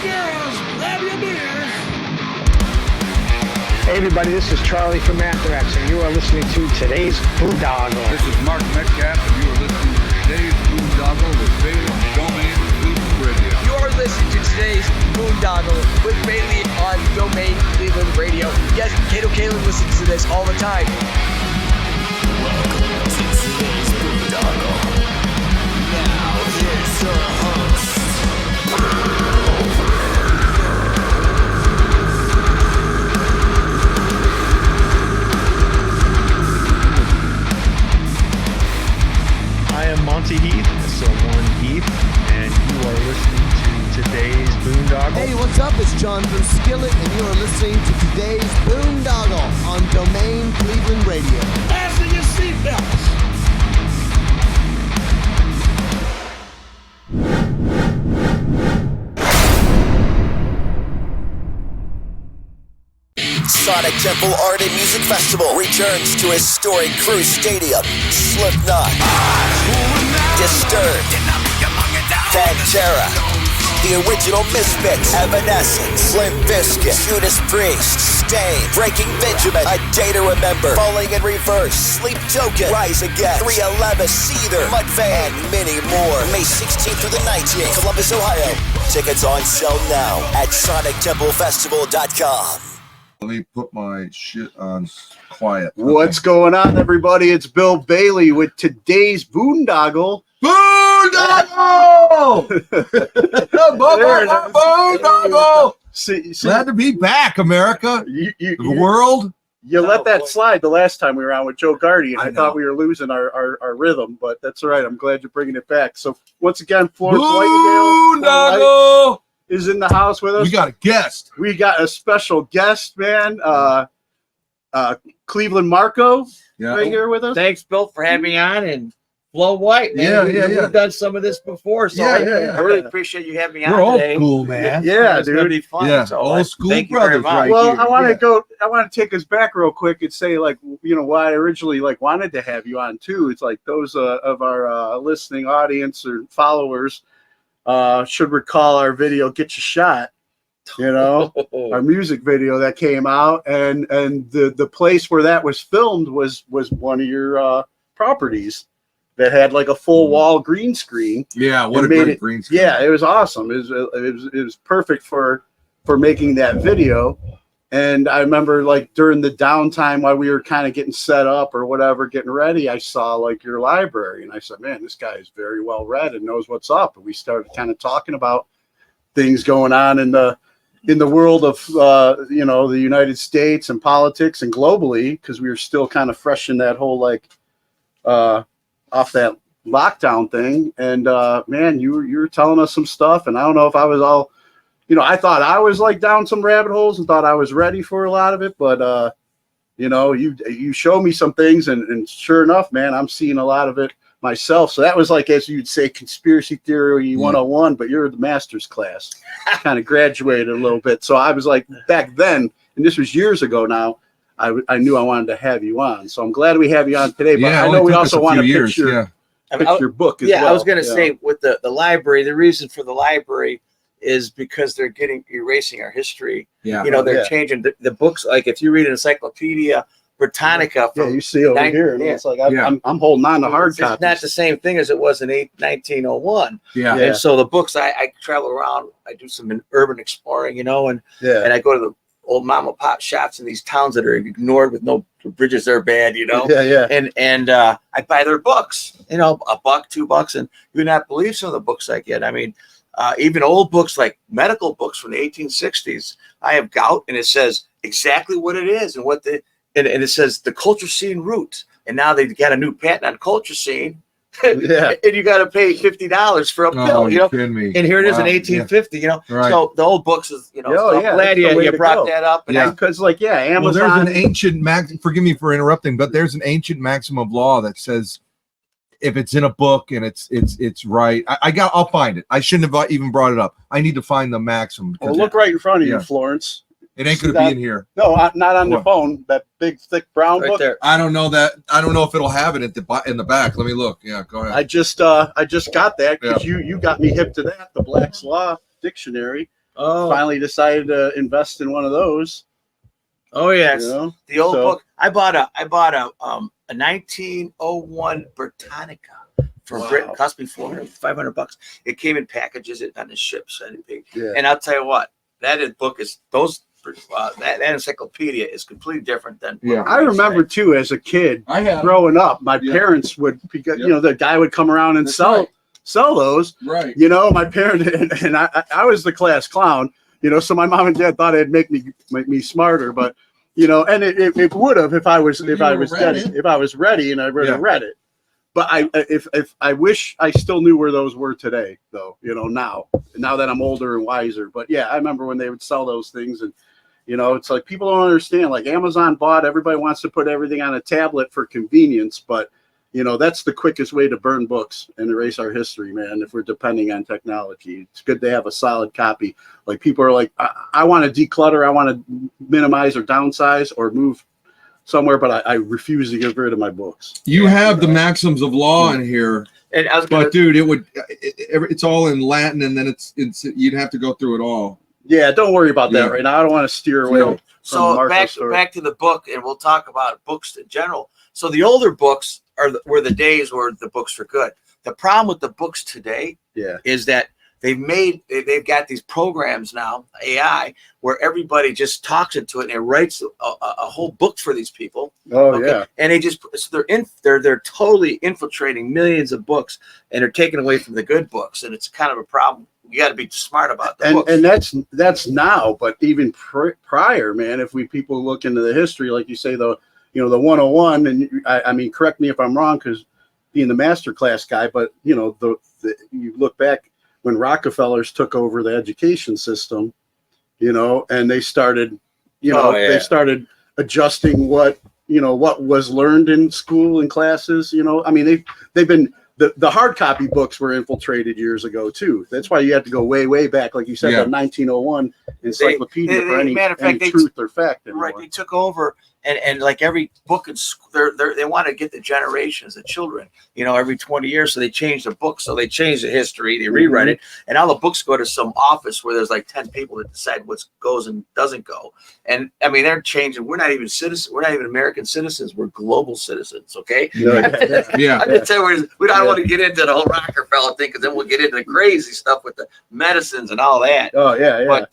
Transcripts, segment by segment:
girls, grab your beers. Hey everybody, this is Charlie from Anthrax, and you are listening to today's Boondoggle. This is Mark Metcalf, and you are listening to today's Boondoggle with Bailey on Domain Cleveland Radio. You are listening to today's Boondoggle with Bailey on Domain Cleveland Radio. Yes, Kato Kalin listens to this all the time. Welcome to today's Boondoggle. Now here's your host. I am Monty Heath, so one Heath, and you are listening to today's Boondoggle. Hey, what's up? It's John from Skillet, and you are listening to today's Boondoggle on Domain Cleveland Radio. Fasten your seatbelts. Sonic Temple Art and Music Festival returns to historic Cruise Stadium. Slipknot, Disturbed, Pantera, The Original Misfits, Evanescence, Limp Bizkit, Judas Priest, Stain, Breaking Benjamin, A Day to Remember, Falling in Reverse, Sleep Token, Rise Again, 311, Seether, Mudvayne, and many more. May 16th through the 19th, Columbus, Ohio. Tickets on sale now at SonicTempleFestival.com. Let me put my shit on quiet. What's going on, everybody? It's Bill Bailey with today's Boondoggle. Boondoggle! Boondoggle! See, Glad to be back, America. The world. You let that slide the last time we were on with Joe Gardy, and I know. thought we were losing our rhythm, but that's all right. I'm glad you're bringing it back. So once again, Florence Whitendale Boondoggle! is in the house with us. We got a guest. We got a special guest, man. Cleveland Marko right here with us. Thanks, Bill, for having me on, and Flo White. Man. We've done some of this before, so I really appreciate you having me on We're old today. school, man. Yeah, It's dude. gonna be fun. Yeah, so old school thank you very brothers, much. right? Well, I want Yeah. to take us back real quick and say, like, you know, why I originally wanted to have you on too. It's like those of our listening audience or followers should recall our video "Get Your Shot." You know, our music video that came out, and the place where that was filmed was one of your properties that had like a full wall green screen. Yeah, what a made great green screen. Yeah, it was awesome. It was perfect for making that video. And I remember, like, during the downtime while we were kind of getting set up or whatever, getting ready, I saw like your library, and I said, man, this guy is very well read and knows what's up. And we started kind of talking about things going on in the world of you know, the United States and politics and globally, because we were still kind of fresh in that whole off that lockdown thing. And man, you were telling us some stuff, and I don't know if I was all, you know, I thought I was like down some rabbit holes and thought I was ready for a lot of it, but you know, you showed me some things, and sure enough, man, I'm seeing a lot of it myself. So that was like, as you'd say, conspiracy theory 101, but you're the master's class. Kind of graduated a little bit. So I was like, back then, and this was years ago now, I knew I wanted to have you on. So I'm glad we have you on today. But I know we also want to pitch your book as well. I was going to say, with the library, the reason for the library is because they're erasing our history. Yeah. You know, they're changing the books. Like if you read an Encyclopedia Britannica, you see over here, and it's like I'm holding on to hard copies. It's not the same thing as it was in 1901. Yeah. And so the books, I travel around, I do some urban exploring, you know, and I go to the old mom and pop shops in these towns that are ignored with no bridges that are bad, you know. And I buy their books, you know, $1, $2, and you would not believe some of the books I get. I mean, even old books like medical books from the 1860s. I have gout, and it says exactly what it is and what and it says the colchicine root. And now they've got a new patent on colchicine. And you got to pay $50 for a pill, you know. Kidding me. And here it is in 1850, you know. Right. So the old books is, you know. So I'm glad you brought that up. And because Amazon. Well, there's an ancient forgive me for interrupting, but there's an ancient maxim of law that says if it's in a book and it's right, I'll find it. I shouldn't have even brought it up. I need to find the maxim. Well, look right in front of you, Florence. It ain't going to be in here. No, not on the phone. That big, thick brown book. There. I don't know that. I don't know if it'll have it in the back. Let me look. Yeah, go ahead. I just got that because you got me hip to that. The Black's Law Dictionary. finally decided to invest in one of those. Oh yes, You know? the old So- book. I bought a 1901 Britannica from Britain. Cost me $500. It came in packages on the ships, and I'll tell you what, that book is that encyclopedia is completely different than. I remember too, as a kid, growing up, my parents would, because you know, the guy would come around and sell those. Right. You know, my parents and I was the class clown. You know, so my mom and dad thought it'd make me smarter, but you know, and it would have if I was ready and I would have read it. But I wish I still knew where those were today, though. You know, now that I'm older and wiser. But yeah, I remember when they would sell those things, and you know, it's like people don't understand. Like Amazon bought, everybody wants to put everything on a tablet for convenience, but you know, that's the quickest way to burn books and erase our history, man. If we're depending on technology, it's good to have a solid copy. Like people are like, I want to declutter, I want to minimize or downsize or move somewhere, but I refuse to get rid of my books. You have the maxims of law in here, and but dude, it's all in Latin, and then it's you'd have to go through it all. Yeah, don't worry about that right now. I don't want to steer away. So back to the book, and we'll talk about books in general. So the older books were the days where the books were good. The problem with the books today is that they've got these programs now, AI, where everybody just talks into it and it writes a whole book for these people. And they're totally infiltrating millions of books, and they're taking away from the good books, and it's kind of a problem. You got to be smart about the books. And that's now, but even prior, man. If people look into the history, like you say, the 101, and I mean, correct me if I'm wrong, because being the master class guy, but you know, you look back when Rockefellers took over the education system, you know, and they started, they started adjusting what was learned in school and classes. You know, I mean, they've been. The hard copy books were infiltrated years ago too. That's why you have to go way back, like you said, the 1901 encyclopedia for any truth or fact. Anymore. Right, they took over, and like every book in school, they want to get the generations, the children, you know, every 20 years. So they change the book, so they change the history, they rewrite it, and all the books go to some office where there's like 10 people that decide what goes and doesn't go. And I mean, they're changing. We're not even citizens. We're not even American citizens. We're global citizens. Okay. Yeah. I didn't say we don't want to get into the whole Rockefeller thing, because then we'll get into the crazy stuff with the medicines and all that. Oh yeah. But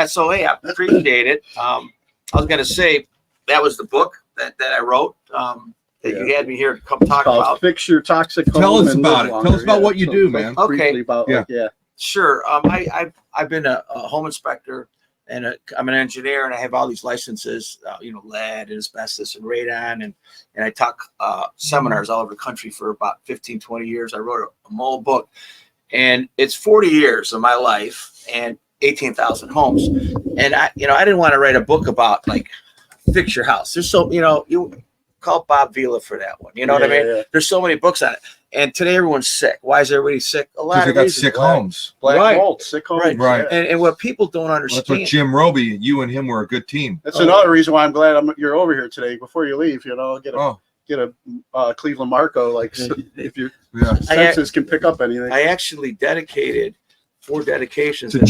so hey, I appreciate it. I was gonna say that was the book that I wrote. That you had me here to come talk about. Fix Your Toxic Home. Tell us about it. Tell us about what you do, man. Okay. Sure. I've been a home inspector, and I'm an engineer, and I have all these licenses, lead and asbestos and radon, and I talk seminars all over the country for about 15, 20 years. I wrote a mold book, and it's 40 years of my life and 18,000 homes. And I didn't want to write a book about like fix your house. There's you call Bob Vila for that one. You know what I mean? Yeah. There's so many books on it. And today everyone's sick. Why is everybody sick? A lot of reasons. Sick homes. Black mold, sick homes. Right. And what people don't understand. That's what Jim Roby, you and him were a good team. That's another reason why I'm glad you're over here today. Before you leave, get a Cleveland Marko, like if your senses can pick up anything. I actually dedicated 4 dedications to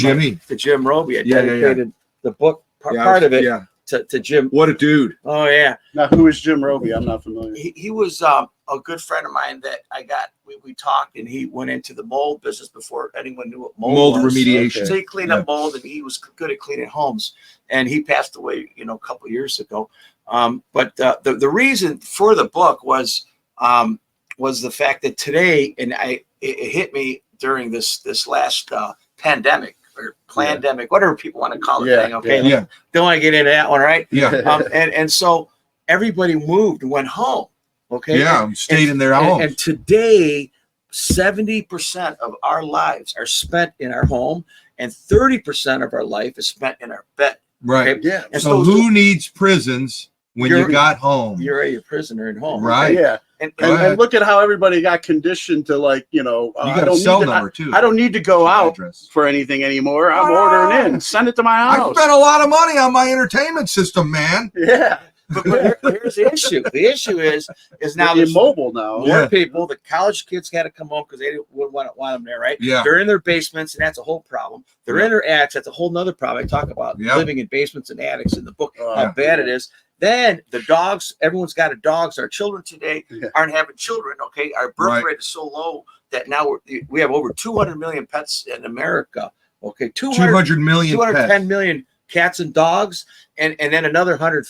Jim Roby. I dedicated the book part of it to Jim. What a dude. Oh yeah. Now who is Jim Roby? I'm not familiar. He was a good friend of mine that I got. We talked, and he went into the mold business before anyone knew what mold was. Remediation. So he cleaned up mold, and he was good at cleaning homes. And he passed away, a couple of years ago. But the reason for the book was the fact that today, and it hit me during this last pandemic or plandemic, whatever people want to call it. Thing, okay. Yeah. Don't want to get into that one, right? Yeah. And so everybody moved and went home. Okay. Yeah. Stayed in their homes. And today, 70% of our lives are spent in our home, and 30% of our life is spent in our bed. Right. Okay? Yeah. And so who needs prisons when you got home? You're a prisoner at home. Right. Yeah. And look at how everybody got conditioned to you got a cell number too. I don't need to go out for anything anymore. I'm ordering in. Send it to my house. I spent a lot of money on my entertainment system, man. Yeah. But here's the issue. The issue is now they're there's immobile now. more people. The college kids had to come home because they wouldn't want them there, right? Yeah. They're in their basements, and that's a whole problem. They're in their attics. That's a whole nother problem. I talk about living in basements and attics in the book, how bad it is. Then the dogs, everyone's got a dogs. Our children today aren't having children, okay? Our birth rate is so low that now we have over 200 million pets in America, okay? 200 million 210 pets. million cats and dogs, and then another 100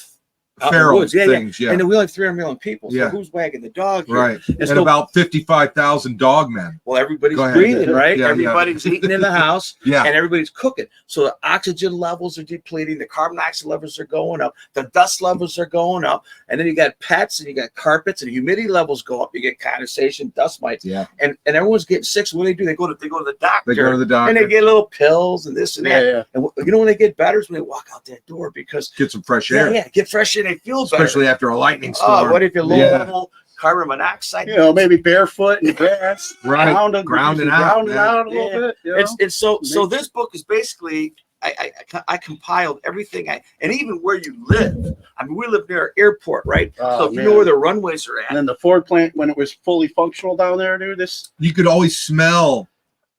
feral things, and then we only have 300 million people. So who's wagging the dog here? Right. And so, about 55,000 dog men. Well, everybody's breathing, right? Yeah, everybody's eating in the house, and everybody's cooking. So the oxygen levels are depleting, the carbon dioxide levels are going up, the dust levels are going up, and then you got pets and you got carpets, and humidity levels go up. You get condensation, dust mites, and everyone's getting sick. So what do? They go to the doctor. They go to the doctor, and they get little pills and this and that. Yeah. And you know when they get better is when they walk out that door because get some fresh air. Yeah, get fresh air. They feel better. Especially after a lightning storm. Oh, what if you're low level carbon monoxide? You know, maybe barefoot in the grass, grounding out a little bit. You know? And so this book is basically I compiled everything and even where you live. I mean, we live near an airport, right? So if you know where the runways are at. And then the Ford plant when it was fully functional down there, dude. You could always smell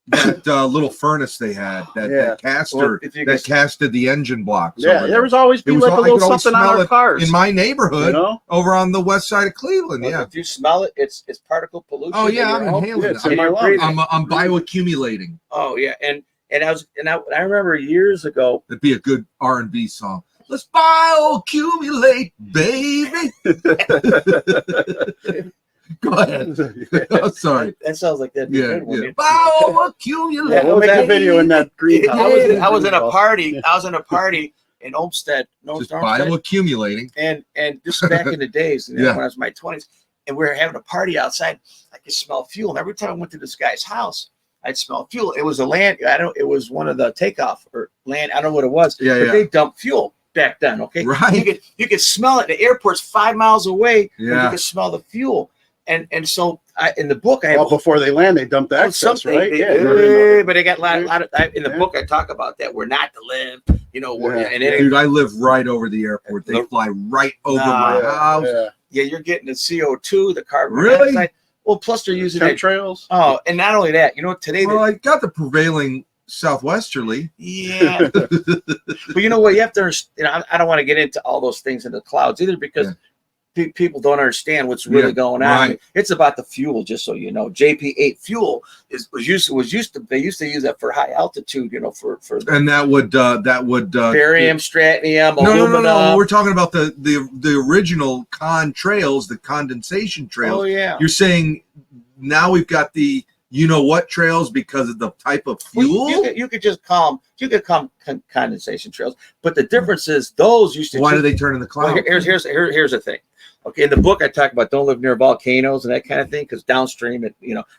that little furnace they had, that caster that casted the engine blocks. There was always like a little something on our cars in my neighborhood, over on the west side of Cleveland. Well, if you smell it, it's particle pollution. Oh yeah, I'm inhaling it. I'm bioaccumulating. Oh yeah, and I remember years ago. It'd be a good R&B song. Let's bioaccumulate, baby. Go ahead. Oh, sorry. That sounds like that. Bioaccumulate. We'll make a video in that greenhouse. I was in a party. I was in a party in Olmsted. Just bioaccumulating. And this is back in the days, when I was in my 20s, and we were having a party outside. I could smell fuel, and every time I went to this guy's house, I'd smell fuel. It was a land. It was one of the takeoff or land. I don't know what it was. But they dumped fuel back then. Okay. Right. You could smell it. The airport's 5 miles away. Yeah. You could smell the fuel. And so in the book, before they land, they dumped the excess, right? But they got a lot of in the book. I talk about that. We're not to live, dude, I live right over the airport. They fly right over my house. Yeah, you're getting the CO2, the carbon dioxide. Well, plus they're using chemtrails. Oh, and not only that, today. Well, I got the prevailing southwesterly. Yeah, but you know what? You have to understand. I don't want to get into all those things in the clouds either because. People don't understand what's really going on. Right. It's about the fuel, just so you know. JP8 fuel they used to use that for high altitude, for and that would barium, strontium, aluminum. No. We're talking about the original contrails, the condensation trails. Oh yeah. You're saying now we've got the what trails because of the type of fuel? Well, you could just call them condensation trails, but the difference is those used to. Why do they turn in the clouds? Well, here's the thing. Okay, in the book I talk about don't live near volcanoes and that kind of thing because downstream,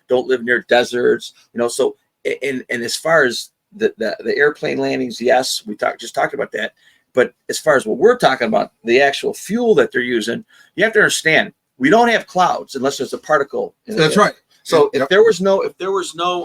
don't live near deserts. So and as far as the airplane landings, yes, we just talked about that. But as far as what we're talking about, the actual fuel that they're using, you have to understand we don't have clouds unless there's a particle. That's right. So if there was no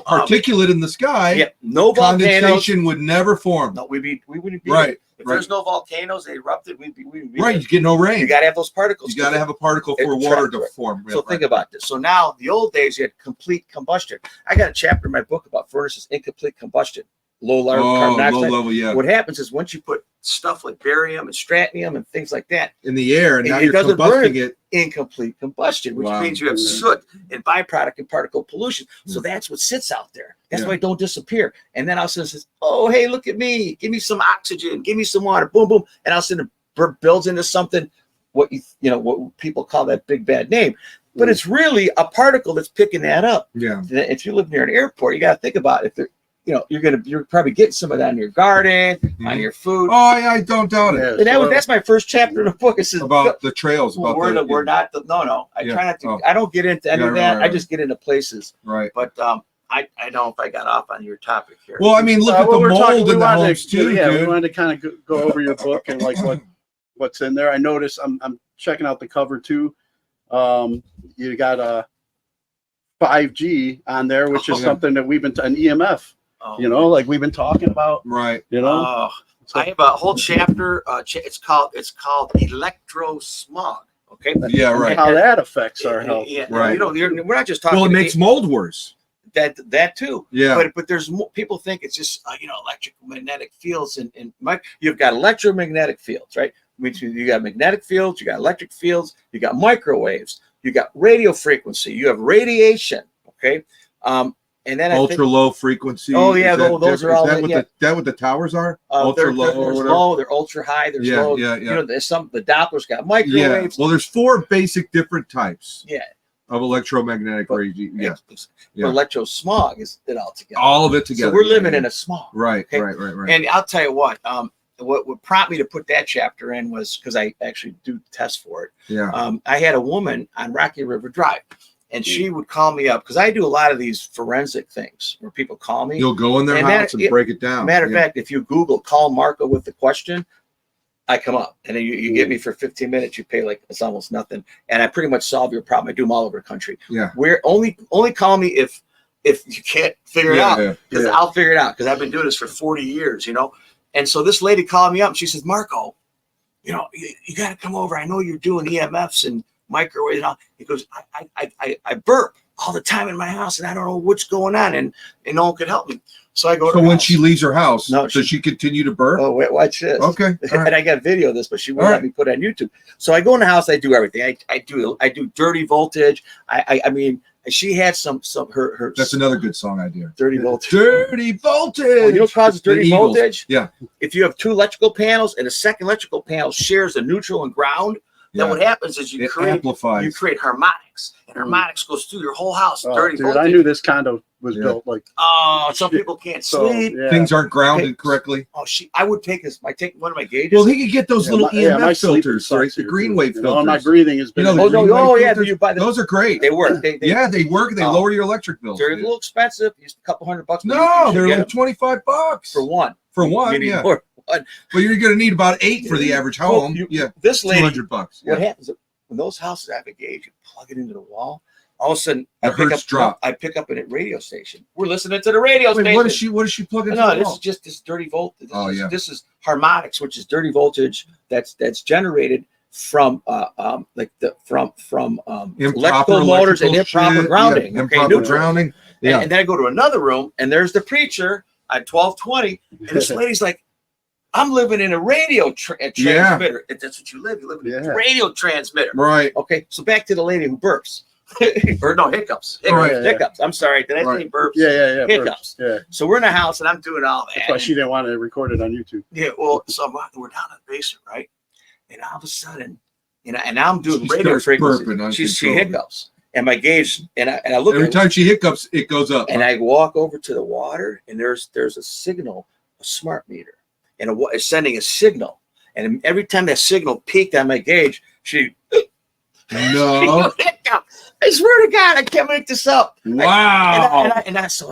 particulate in the sky, no condensation would never form. No, we wouldn't be right. If there's no volcanoes, they erupted, we'd be right. You get no rain. You got to have those particles. You got to have a particle for water to form. So think about this. So now, the old days, you had complete combustion. I got a chapter in my book about furnaces, incomplete combustion, low level carbon dioxide. Low level, What happens is once you put stuff like barium and strontium and things like that in the air, and now you're combusting it. Incomplete combustion, which means you have soot and byproduct and particle pollution. So that's what sits out there. That's why it don't disappear. And then all of a sudden it says, oh, hey, look at me. Give me some oxygen. Give me some water. Boom, boom. And all of a sudden it builds into something, what people call that big bad name. But it's really a particle that's picking that up. Yeah. If you live near an airport, you got to think about it. If you're probably getting some of that in your garden, on your food. Oh, I don't doubt it. And that's my first chapter in the book. It says about the trails. We're not. I try not to. I don't get into any of that. Right. I just get into places. Right. But I don't know if I got off on your topic here. Well, I mean, look at the mold in the homes too. Yeah, we wanted to kind of go over your book and like what's in there. I noticed I'm checking out the cover too. You got a 5G on there, which is something that we've been an EMF. Like we've been talking about, right? I have a whole chapter. It's called electro smog. Okay. Yeah, right. How that affects our health. Yeah, Right. You know, we're not just talking. Well, it makes mold worse. That too. Yeah. But there's more, people think it's just electromagnetic fields and you've got electromagnetic fields, right? Which you got magnetic fields, you got electric fields, you got microwaves, you got radio frequency, you have radiation. Okay. And then ultra low frequency. Oh yeah, those are all. That what the towers are? Ultra low or whatever. Low, they're ultra high. There's low. Yeah. You know, there's the Doppler's got microwaves. Yeah. Well, there's 4 basic different types. Yeah. Of electromagnetic radiation. Yeah. Electrosmog is it all together. All of it together. So we're living in a smog. Right. Okay? Right. And I'll tell you what. What prompted me to put that chapter in was because I actually do tests for it. Yeah. I had a woman on Rocky River Drive, and she would call me up because I do a lot of these forensic things where people call me. You'll go in their house and break it down. Matter of fact, if you Google "call Marko" with the question, I come up, and then you get me for 15 minutes. You pay like it's almost nothing, and I pretty much solve your problem. I do them all over the country. Yeah. We're only call me if you can't figure it out, because I'll figure it out because I've been doing this for 40 years, you know. And so this lady called me up and she says, Marko, you know, you got to come over. I know you're doing EMFs and microwaves and all. He goes, I burp all the time in my house and I don't know what's going on, and no one could help me. So I go to So her when house. she leaves her house, does she continue to burp? Oh, wait, watch this. Okay. And I got video of this, but she won't let me put it on YouTube. So I go in the house, I do everything. I do dirty voltage. I mean, she had some her. That's another good song idea. Dirty voltage. Dirty voltage. Well, you know what causes dirty voltage? Yeah. If you have 2 electrical panels and a second electrical panel shares the neutral and ground, then what happens is you create harmonics, and harmonics goes through your whole house. Dirty voltage. I knew this condo was built like. Oh, some people can't sleep. Things aren't grounded correctly. Oh, I would take one of my gauges. Well, he could get those little EMF filters, right? The green wave filters. All my breathing has been. You those are great. They work. They work. They lower your electric bills. They're a little expensive. Just a couple $100. No, they're like $25 for one. For one, yeah. But you're going to need about 8 for the average home. This lady, $200. What happens when those houses have a gauge? You plug it into the wall. All of a sudden, I pick up a radio station. We're listening to the radio station. What is she plugging into? No, this is just this dirty voltage. This is harmonics, which is dirty voltage that's generated from electrical motors and improper grounding. Improper grounding. Yeah. And then I go to another room, and there's the preacher at 1220, and this lady's like, I'm living in a radio transmitter. That's what you live. You live in a radio transmitter. Right. Okay. So back to the lady who burps. Or no, hiccups. Hiccups. I'm sorry. Did I say burps? Yeah. Hiccups. Burps. Yeah. So we're in a house and I'm doing all that. That's why she didn't want to record it on YouTube. Yeah. Well, so we're down in the basement, right? And all of a sudden, and now I'm doing radio frequency. She hiccups. And my gauge, and I look every time she hiccups, it goes up. And I walk over to the water, and there's a signal, a smart meter, and it's sending a signal. And every time that signal peaked on my gauge, she I swear to God, I can't make this up. Wow.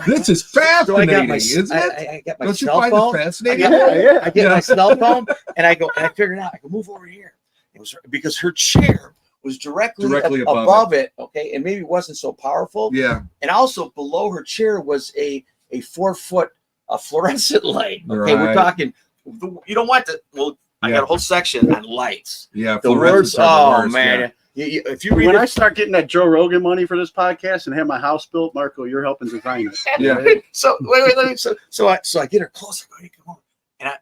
This is fascinating, isn't it? I got my Don't cell you find phone. it fascinating? I get my cell phone, and I figured out, I can move over here. It was because her chair was directly above it, okay, and maybe it wasn't so powerful. Yeah. And also below her chair was a 4-foot fluorescent light. Okay, we're talking. You don't want to. Well, I got a whole section on lights. Yeah, the words. Oh man. Yeah. If you read when I start getting that Joe Rogan money for this podcast and have my house built, Marko, you're helping design it. Yeah. So wait. So I get her close. I go, hey, come on.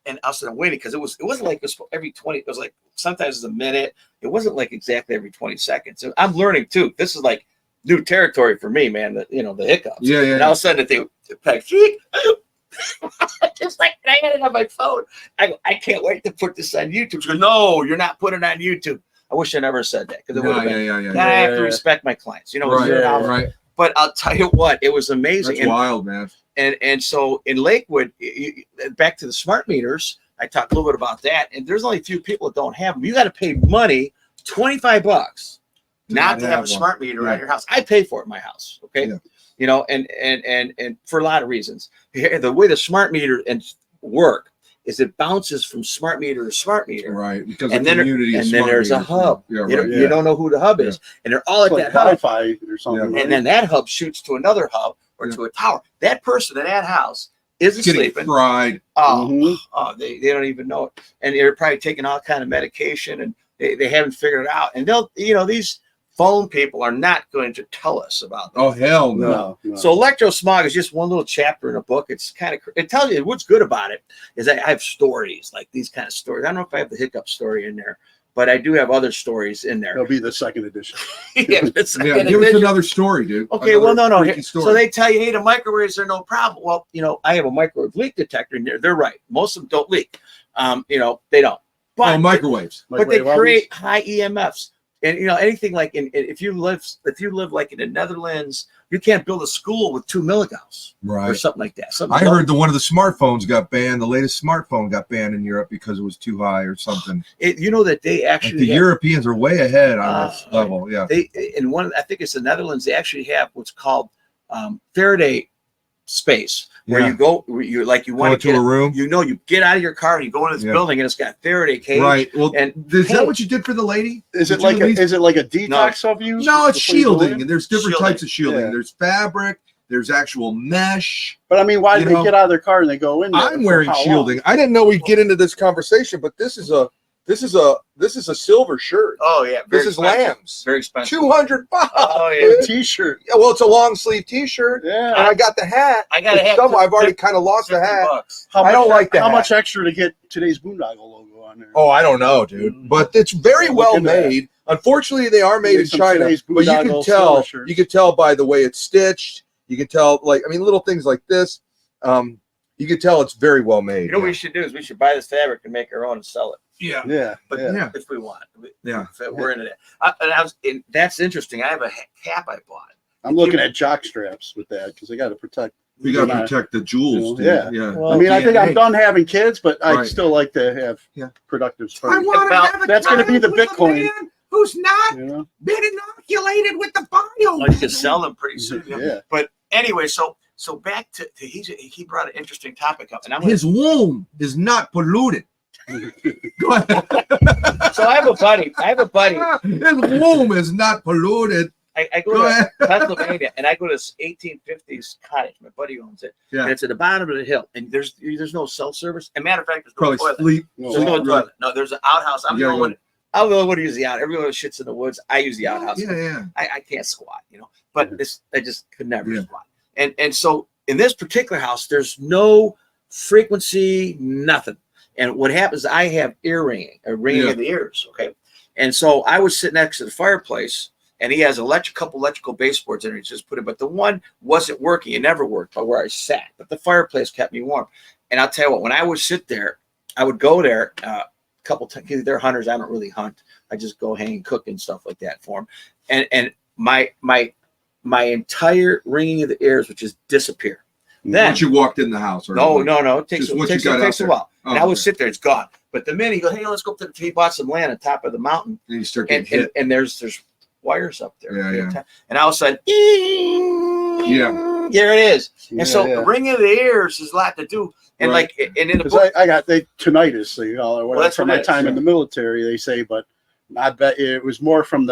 And I was waiting because it wasn't like this every 20. It was like sometimes it's a minute. It wasn't like exactly every 20 seconds. So I'm learning too. This is like new territory for me, man. The hiccups. Yeah. And all of a sudden they peck. Just like I had it on my phone. I go, I can't wait to put this on YouTube. She goes, no, you're not putting it on YouTube. I wish I never said that because it would have been. I have to respect my clients, right. But I'll tell you what, it was amazing. That's wild, man. And so in Lakewood, back to the smart meters, I talked a little bit about that. And there's only a few people that don't have them. You got to pay money, $25, not to have a smart meter at your house. I pay for it in my house. Okay. Yeah. And for a lot of reasons. The way the smart meter work is it bounces from smart meter to smart meter. Right. Because and then there's a hub. You don't know who the hub is. And they're all at that hub. Or something. And then that hub shoots to another hub or to a tower. That person in that house isn't sleeping. Fried. They don't even know it. And they're probably taking all kind of medication and They haven't figured it out, and they'll, these phone people are not going to tell us about that. Oh, hell no. So electrosmog is just one little chapter in a book. It's kind of, it tells you what's good about it is that I have stories, like these kind of stories. I don't know if I have the hiccup story in there, but I do have other stories in there. It'll be the second edition. Give us another story, dude. Okay, well, no. So they tell you, hey, the microwaves are no problem. Well, I have a microwave leak detector in there. They're right. Most of them don't leak. They don't. But microwaves. But they create high EMFs. And anything like if you live like in the Netherlands, you can't build a school with 2 milligauss, right, or something like that. I heard one of the smartphones got banned. The latest smartphone got banned in Europe because it was too high or something. That they actually the Europeans are way ahead on this level. Yeah, I think it's the Netherlands. They actually have what's called Faraday space, where you go, you want to a room. You get out of your car and you go into this building, and it's got Faraday cage. Right. Well, is that what you did for the lady? Is it like a detox of you? No, it's shielding, and there's different types of shielding. Yeah. There's fabric. There's actual mesh. But I mean, why did they get out of their car and they go in there? I'm wearing shielding. I didn't know we'd get into this conversation, but this is a silver shirt. Oh yeah, this is Lamb's. Very expensive. $200. Oh yeah, t-shirt. Yeah, well, it's a long sleeve t-shirt. Yeah, and I got the hat. I got a hat. I've already kind of lost the hat. I don't like that. How much extra to get today's Boondoggle logo on there? Oh, I don't know, dude. But it's very well made. Unfortunately, they are made in China, but you can tell by the way it's stitched. You can tell, little things like this. You can tell it's very well made. What we should do is we should buy this fabric and make our own and sell it. Yeah. But if we want, we're into that. That's interesting. I have a cap I bought. I'm looking at jock straps with that because I got to protect. You got to protect the jewels. Yeah. Well, I mean, I think I'm done having kids, but I still like to have productive sperm. That's going to be the Bitcoin. Who's not been inoculated with the bio? Well, you can sell them pretty soon. Yeah. But anyway, so back to he brought an interesting topic up, and his womb is not polluted. Go ahead. So I have a buddy. His womb is not polluted. I go to Pennsylvania, and I go to this 1850s cottage. My buddy owns it. Yeah. And it's at the bottom of the hill, and there's no cell service. And matter of fact, there's no toilet. There's no toilet. No, there's an outhouse. I'm the only one. I'm the only one who uses the out. Everyone shits in the woods. I use the outhouse. Yeah. I can't squat, But I just could never squat. And so in this particular house, there's no frequency, nothing. And what happens, I have ringing in the ears, okay? And so I was sitting next to the fireplace, and he has a couple electrical baseboards in there. He just put it, but the one wasn't working. It never worked by where I sat. But the fireplace kept me warm. And I'll tell you what, when I would sit there, I would go there couple times. They're hunters. I don't really hunt. I just go hang and cook and stuff like that for them. And my entire ringing of the ears would just disappear. Then once you walked in the house, or no, it takes a while. Oh, and I would sit there, it's gone. But the minute you go, hey, let's go up to he bought some land on top of the mountain, and you start getting hit. And there's wires up there. Yeah. And all of a sudden, there it is. And so ringing of the ears is a lot to do. And and in the book, I got tinnitus, or whatever, from my time in the military, they say, but I bet it was more from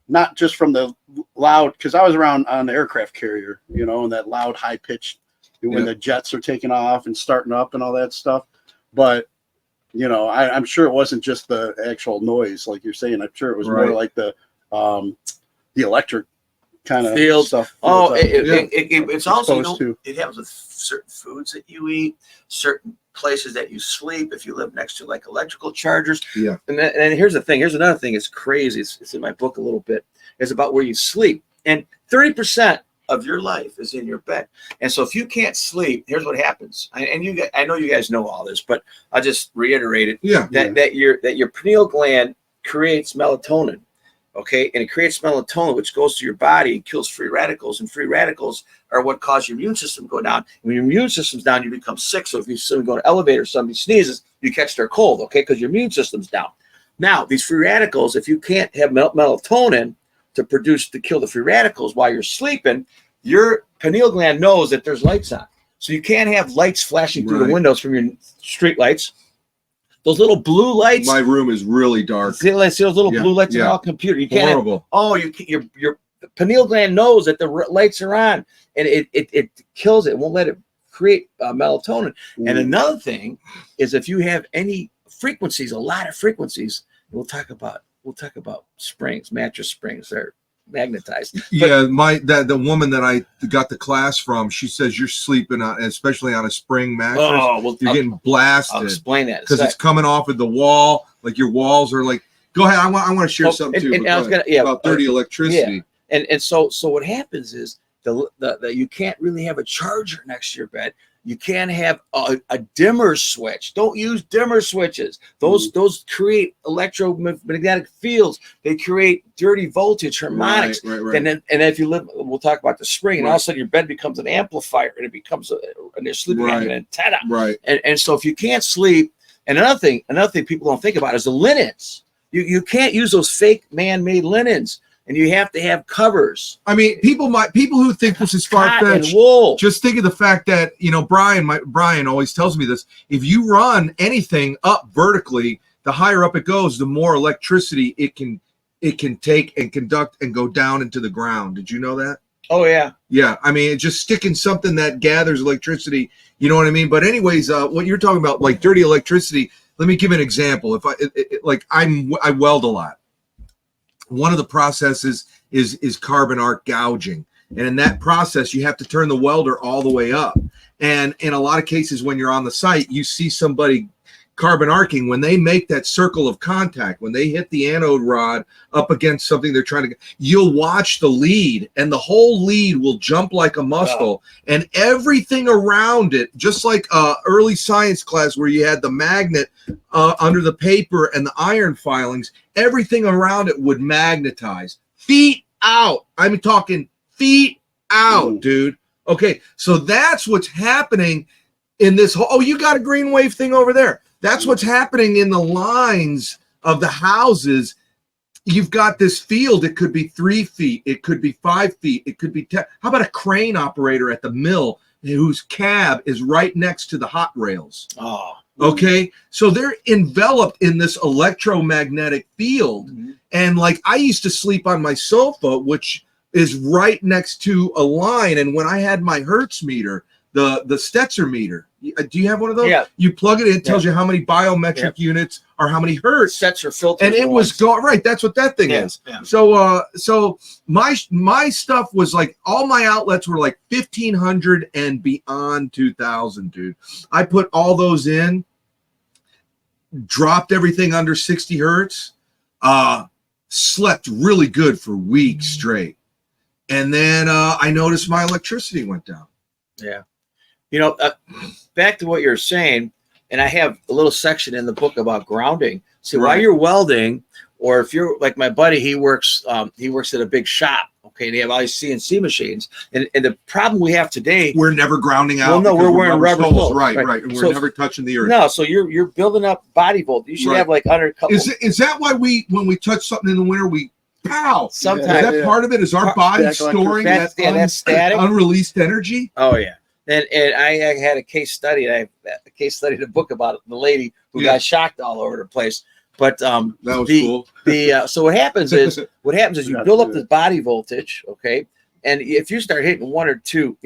not just from the loud, because I was around on the aircraft carrier, and that loud, high pitched when the jets are taking off and starting up and all that stuff. But I'm sure it wasn't just the actual noise, like you're saying. I'm sure it was more like the electric kind of field stuff. Oh, it's also it happens with certain foods that you eat, certain places that you sleep. If you live next to like electrical chargers, and here's the thing. Here's another thing. It's crazy. It's in my book a little bit. It's about where you sleep, and 30% of your life is in your bed. And so if you can't sleep, here's what happens. I know you guys know all this, but I'll just reiterate it. That your pineal gland creates melatonin. Okay, and it creates melatonin, which goes to your body and kills free radicals. And free radicals are what cause your immune system to go down. When your immune system's down, you become sick. So if you go to an elevator, somebody sneezes, you catch their cold, okay, because your immune system's down. Now, these free radicals, if you can't have melatonin to kill the free radicals while you're sleeping, your pineal gland knows that there's lights on. So you can't have lights flashing through the windows from your street lights. Those little blue lights. My room is really dark. See those little blue lights are all computer. You can't. Horrible. Your pineal gland knows that the lights are on, and it kills it. It won't let it create melatonin. And another thing is if you have any frequencies, a lot of frequencies We'll talk about springs, mattress springs. They're magnetized. Yeah, the woman that I got the class from, she says you're sleeping on, especially on a spring mattress. Oh, well, you're getting blasted. I'll explain that because it's coming off of the wall. Like your walls are like. Go ahead. I want to share something too. And I was gonna, about dirty electricity. Yeah. And so what happens is the you can't really have a charger next to your bed. You can't have a dimmer switch. Don't use dimmer switches. Those create electromagnetic fields. They create dirty voltage, harmonics. Right. And if you live, we'll talk about the spring, and all of a sudden your bed becomes an amplifier, and it becomes and you're sleeping on an antenna. Right. And so if you can't sleep, and another thing people don't think about is the linens. You can't use those fake man-made linens, and you have to have covers. I mean, people who think this is far-fetched, just think of the fact that, Brian always tells me this. If you run anything up vertically, the higher up it goes, the more electricity it can take and conduct and go down into the ground. Did you know that? Oh yeah. Yeah. I mean, just sticking something that gathers electricity, you know what I mean? But anyways, what you're talking about, like dirty electricity, let me give an example. If I weld a lot. One of the processes is carbon arc gouging. And in that process, you have to turn the welder all the way up. And in a lot of cases, when you're on the site, you see somebody carbon arcing when they make that circle of contact, when they hit the anode rod up against something they're trying to, you'll watch the lead and the whole lead will jump like a muscle and everything around it, just like early science class where you had the magnet under the paper and the iron filings, everything around it would magnetize. Feet out. I'm talking feet out, dude. Okay, so that's what's happening in this whole, you got a green wave thing over there. That's what's happening in the lines of the houses. You've got this field. It could be 3 feet. It could be 5 feet. It could be 10. How about a crane operator at the mill whose cab is right next to the hot rails? Oh. Okay. So they're enveloped in this electromagnetic field. And like I used to sleep on my sofa, which is right next to a line. And when I had my Hertz meter, the Stetzer meter. Do you have one of those? Yeah. You plug it in, it tells you how many biometric units or how many hertz. Stetzer filters. And it was going right. That's what that thing is. Yeah. So my stuff was like all my outlets were like 1500 and beyond 2000, dude. I put all those in, dropped everything under 60 hertz, slept really good for weeks straight. And then I noticed my electricity went down. Yeah. Back to what you're saying, and I have a little section in the book about grounding. See, while you're welding, or if you're like my buddy, he works at a big shop. Okay, they have all these CNC machines, and the problem we have today, we're never grounding out. Well, no, we're wearing rubber soles. Right. And we're never touching the earth. No, so you're building up body volt. You should have like under a couple. Is that why when we touch something in the winter we pow? Sometimes is that part of it? Is our body storing that static, unreleased energy? Oh yeah. And I had a case study. I in a book about the lady who got shocked all over the place. But that was cool. So what happens is you build up this body voltage, okay? And if you start hitting 1 or 2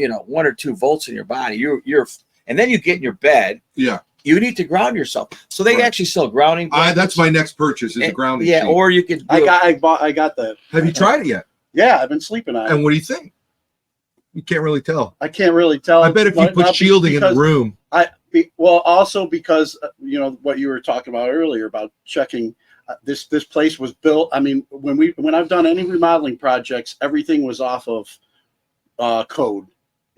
volts in your body, you're and then you get in your bed. Yeah. You need to ground yourself. So they actually sell grounding. That's my next purchase is a grounding. Yeah, sheet. or you could. I got that. Have you tried it yet? Yeah, I've been sleeping on it. And what do you think? You can't really tell. I can't really tell. I bet if you put shielding in the room. Also because what you were talking about earlier about checking. This place was built. I mean, when I've done any remodeling projects, everything was off of code.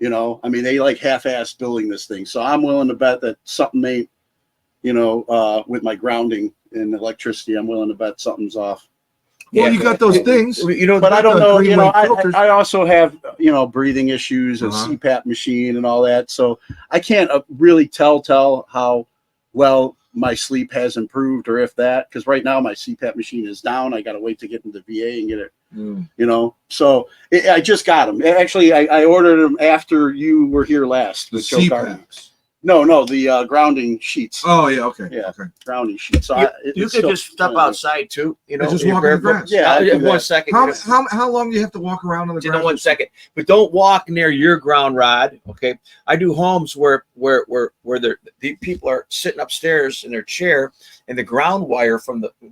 I mean, they like half-assed building this thing. So I'm willing to bet that something ain't. With my grounding and electricity, I'm willing to bet something's off. Well, you got those things, but I don't know. I also have breathing issues and CPAP machine and all that, so I can't really tell how well my sleep has improved or if that, because right now my CPAP machine is down. I got to wait to get into VA and get it. So I just got them. Actually, I ordered them after you were here last. The CPAPs. No, the grounding sheets. Oh yeah, okay. Yeah, okay. grounding sheets. So You could just step outside too. You know, just in walk in the barefoot. grass. Yeah, I do One that. second. How long do you have to walk around on the In grass? 1 second, but don't walk near your ground rod. Okay, I do homes where the people are sitting upstairs in their chair, and the ground wire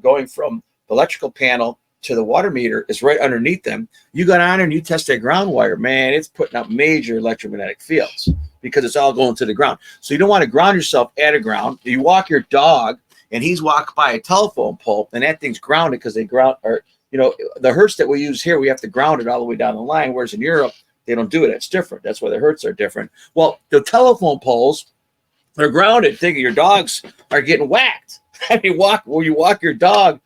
going from the electrical panel to the water meter is right underneath them. You got on and you test that ground wire, man, it's putting out major electromagnetic fields because it's all going to the ground. So you don't want to ground yourself at a ground. You walk your dog and he's walked by a telephone pole and that thing's grounded because they ground, or the hertz that we use here, we have to ground it all the way down the line, whereas in Europe they don't do it. It's different. That's why the hertz are different. Well, the telephone poles, they're grounded, thinking your dogs are getting whacked. I mean, you walk your dog,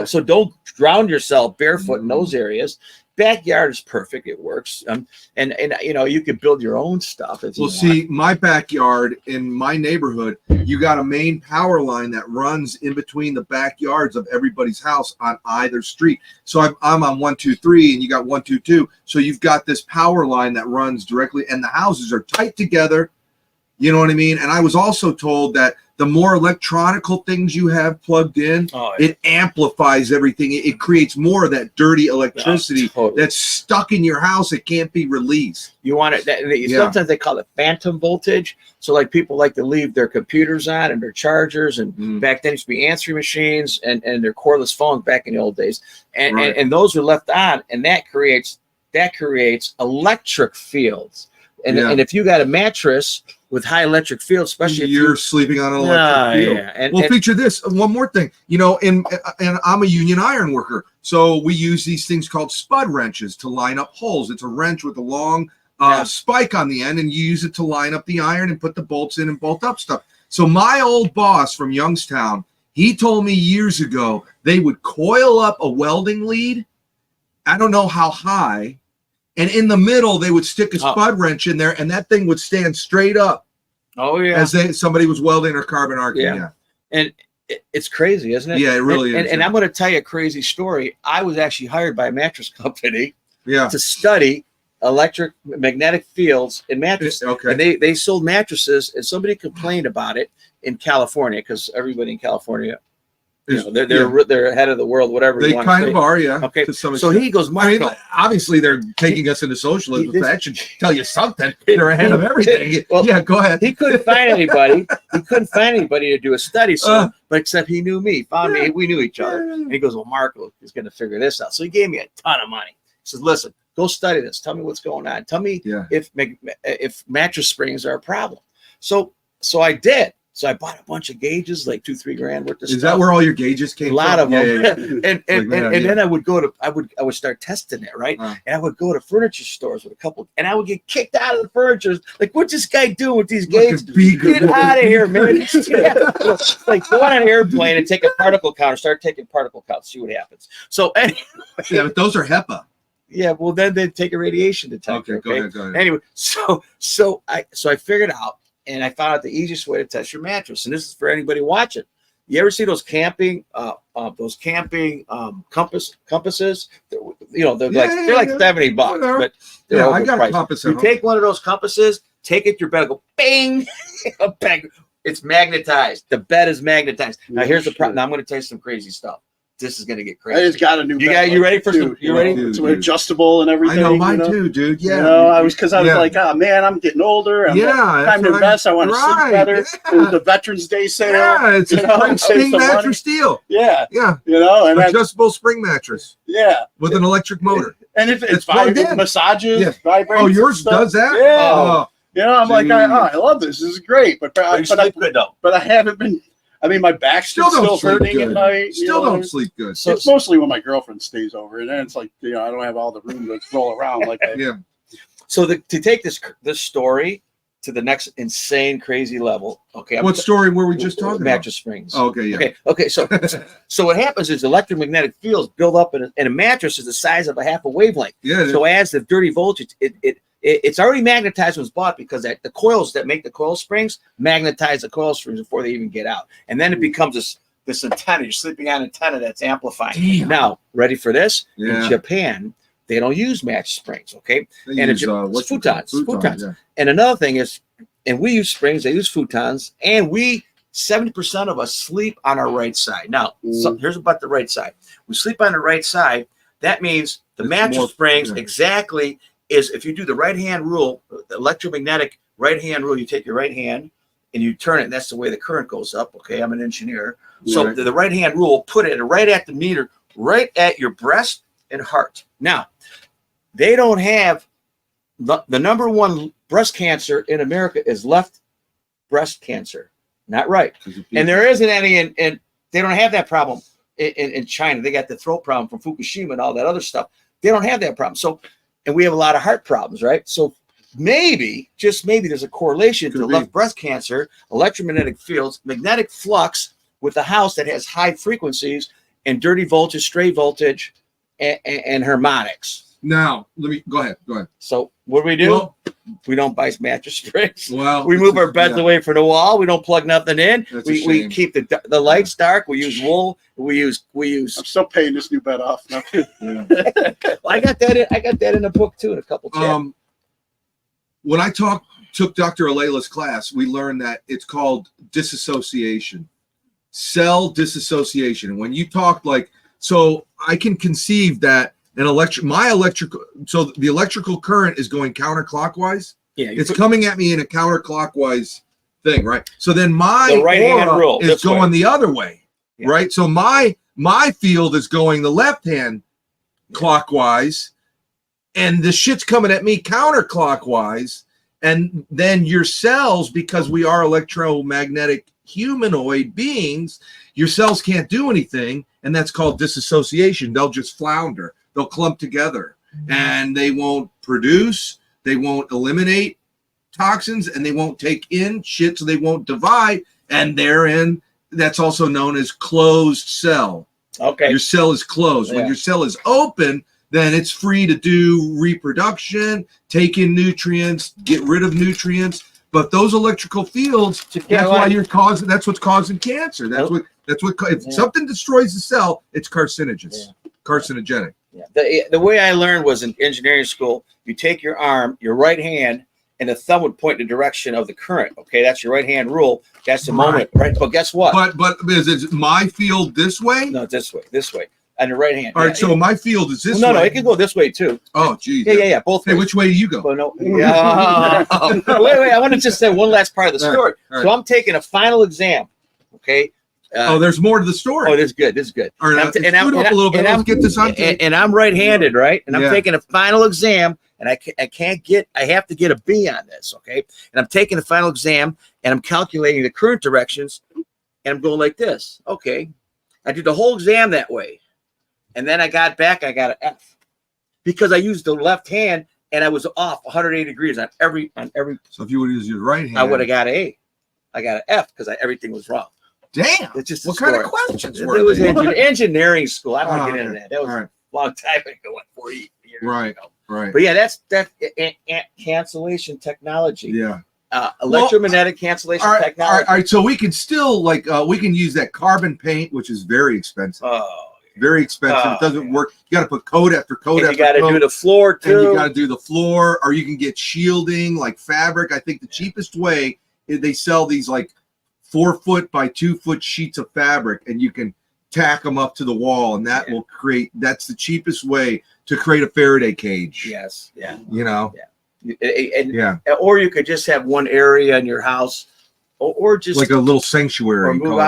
so don't ground yourself barefoot in those areas. Backyard is perfect. It works. And you can build your own stuff. My backyard in my neighborhood, you got a main power line that runs in between the backyards of everybody's house on either street. So I'm on 123 and you got 122. So you've got this power line that runs directly and the houses are tight together. You know what I mean? And I was also told that the more electronical things you have plugged in, it amplifies everything. It creates more of that dirty electricity that's stuck in your house. It can't be released. You want it. Sometimes they call it phantom voltage. So like people like to leave their computers on and their chargers. And back then it used to be answering machines and their cordless phones back in the old days. And those are left on, and that creates electric fields. And if you got a mattress with high electric field, especially if you're sleeping on an electric field. Yeah. Feature this. One more thing. And I'm a union iron worker. So we use these things called spud wrenches to line up holes. It's a wrench with a long spike on the end, and you use it to line up the iron and put the bolts in and bolt up stuff. So my old boss from Youngstown, he told me years ago, they would coil up a welding lead. I don't know how high. And in the middle, they would stick a spud wrench in there, and that thing would stand straight up. Oh yeah, as somebody was welding or carbon arcing. Yeah. And it's crazy, isn't it? Yeah, it really is. And I'm going to tell you a crazy story. I was actually hired by a mattress company to study electromagnetic field in mattresses. Okay. And they sold mattresses, and somebody complained about it in California because everybody in California. They're ahead of the world, whatever they kind of are, yeah. Okay, to some so he goes, Marko. Obviously they're taking us into socialism. That should tell you something. They're ahead of everything. Well, yeah, go ahead. He couldn't find anybody. He couldn't find anybody to do a study. So, but except he knew me, found me. We knew each other. And he goes, well, Marko is going to figure this out. So he gave me a ton of money. He says, listen, go study this. Tell me what's going on. Tell me if mattress springs are a problem. So I did. So I bought a bunch of gauges, like $2-3 grand worth of stuff. Is that where all your gauges came from? A lot of them. Yeah. And then I would start testing it, right? And I would go to furniture stores with a couple, and I would get kicked out of the furniture. Like, what's this guy doing with these gauges? Get out of here, man. Like, go on an airplane and take a particle counter, start taking particle counts, see what happens. So anyway. Yeah, but those are HEPA. Yeah, well, then they'd take a radiation detector. Okay, go ahead. Anyway, so I figured out, and I found out the easiest way to test your mattress. And this is for anybody watching. You ever see those camping compasses? They're like $70, but they're I got a compass. You take one of those compasses, take it to your bed, go bang, bang. It's magnetized. The bed is magnetized. Now here's the problem. Now I'm going to tell you some crazy stuff. This is going to get crazy. I just got a new bed. You ready for some? You ready? It's adjustable and everything. I know mine too, dude. Yeah. I was like, oh man, I'm getting older. Time to invest. I want to sleep better. It was the Veterans Day sale. Yeah, it's a spring mattress deal. Yeah. Yeah. And adjustable spring mattress. Yeah. With an electric motor. And it's massages, vibrates. Oh, yours does that? Yeah. I'm like, I love this. This is great. But I good though. But I haven't been. I mean, my back's still hurting at night. Still don't sleep good. So it's mostly when my girlfriend stays over, and then it's like I don't have all the room to roll around like that. Yeah. So to take this story to the next insane, crazy level. Okay. What story were we just talking about? Mattress springs. Oh, okay. Yeah. Okay. So what happens is electromagnetic fields build up, and a mattress is the size of a half a wavelength. Yeah. So as the dirty voltage, it's already magnetized when it's bought because the coils that make the coil springs magnetize the coil springs before they even get out. And then it becomes this antenna. You're sleeping on an antenna that's amplifying. Damn. Now, ready for this? Yeah. In Japan, they don't use match springs, okay? They use, it's futons. Yeah. And another thing is, and we use springs, they use futons, and 70% of us sleep on our right side. Now, here's about the right side. We sleep on the right side. That means the mattress springs exactly is, if you do the right-hand rule, the electromagnetic right-hand rule, you take your right hand and you turn it, and that's the way the current goes up. Okay, I'm an engineer. So the right-hand rule, put it right at the meter, right at your breast and heart. Now, they don't have, the number one breast cancer in America is left breast cancer. Not right. And there isn't any, and they don't have that problem in China. They got the throat problem from Fukushima and all that other stuff. They don't have that problem. So, and we have a lot of heart problems, right? So maybe, just maybe, there's a correlation to left breast cancer, electromagnetic fields, magnetic flux with a house that has high frequencies and dirty voltage, stray voltage, and harmonics. Now, let me go ahead. So what do? Well, we don't buy mattress springs. Well, we move our beds away from the wall. We don't plug nothing in. We keep the lights dark. We use wool. We use. I'm still paying this new bed off. Well, I got that in a book too, in a couple. When I took Dr. Alayla's class, we learned that it's called disassociation, cell disassociation. When you talk so I can conceive that so the electrical current is going counterclockwise. Yeah, it's coming at me in a counterclockwise thing, right? So then my right-hand rule is going the other way, right? So my field is going the left-hand clockwise, and the shit's coming at me counterclockwise, and then your cells, because we are electromagnetic humanoid beings, your cells can't do anything, and that's called disassociation. They'll just flounder. They'll clump together, and they won't produce, they won't eliminate toxins, and they won't take in shit, so they won't divide, and that's also known as closed cell. Okay. Your cell is closed. When your cell is open, then it's free to do reproduction, take in nutrients, get rid of nutrients. But those electrical fields, that's what's causing cancer. If something destroys the cell, it's carcinogenous, carcinogenic. Yeah. The way I learned was in engineering school, you take your arm, your right hand, and the thumb would point in the direction of the current. Okay, that's your right hand rule. That's the moment, right? But guess what? But is it my field this way? No, this way. On the right hand. All right, so my field is this way. No, it can go this way too. Oh, geez. Yeah, both ways. Hey, which way do you go? Well, no. Wait, I want to just say one last part of the story. All right. So I'm taking a final exam, okay? There's more to the story. Oh, this is good. All right, let's get this on. And I'm right-handed, right? And I'm taking a final exam, and I have to get a B on this, okay? And I'm taking the final exam, and I'm calculating the current directions, and I'm going like this. Okay. I did the whole exam that way. And then I got back, I got an F. Because I used the left hand, and I was off 180 degrees on every. So if you would use your right hand, I would have got an A. I got an F because everything was wrong. Damn. It's just what kind of questions were it? It was engineering school. I don't want to get into that. That was a long time ago, 40 years ago. Right. But yeah, that's cancellation technology. Yeah. Electromagnetic cancellation technology. All right. So we can still we can use that carbon paint, which is very expensive. Very expensive. It doesn't work. You got to put coat after coat after coat. You got to do the floor too. And you got to do the floor, or you can get shielding like fabric. I think the cheapest way is they sell these 4 foot by 2 foot sheets of fabric, and you can tack them up to the wall, and that will create. That's the cheapest way to create a Faraday cage. Yes. Yeah. You know. Yeah. Or you could just have one area in your house, or just like a little sanctuary. Or move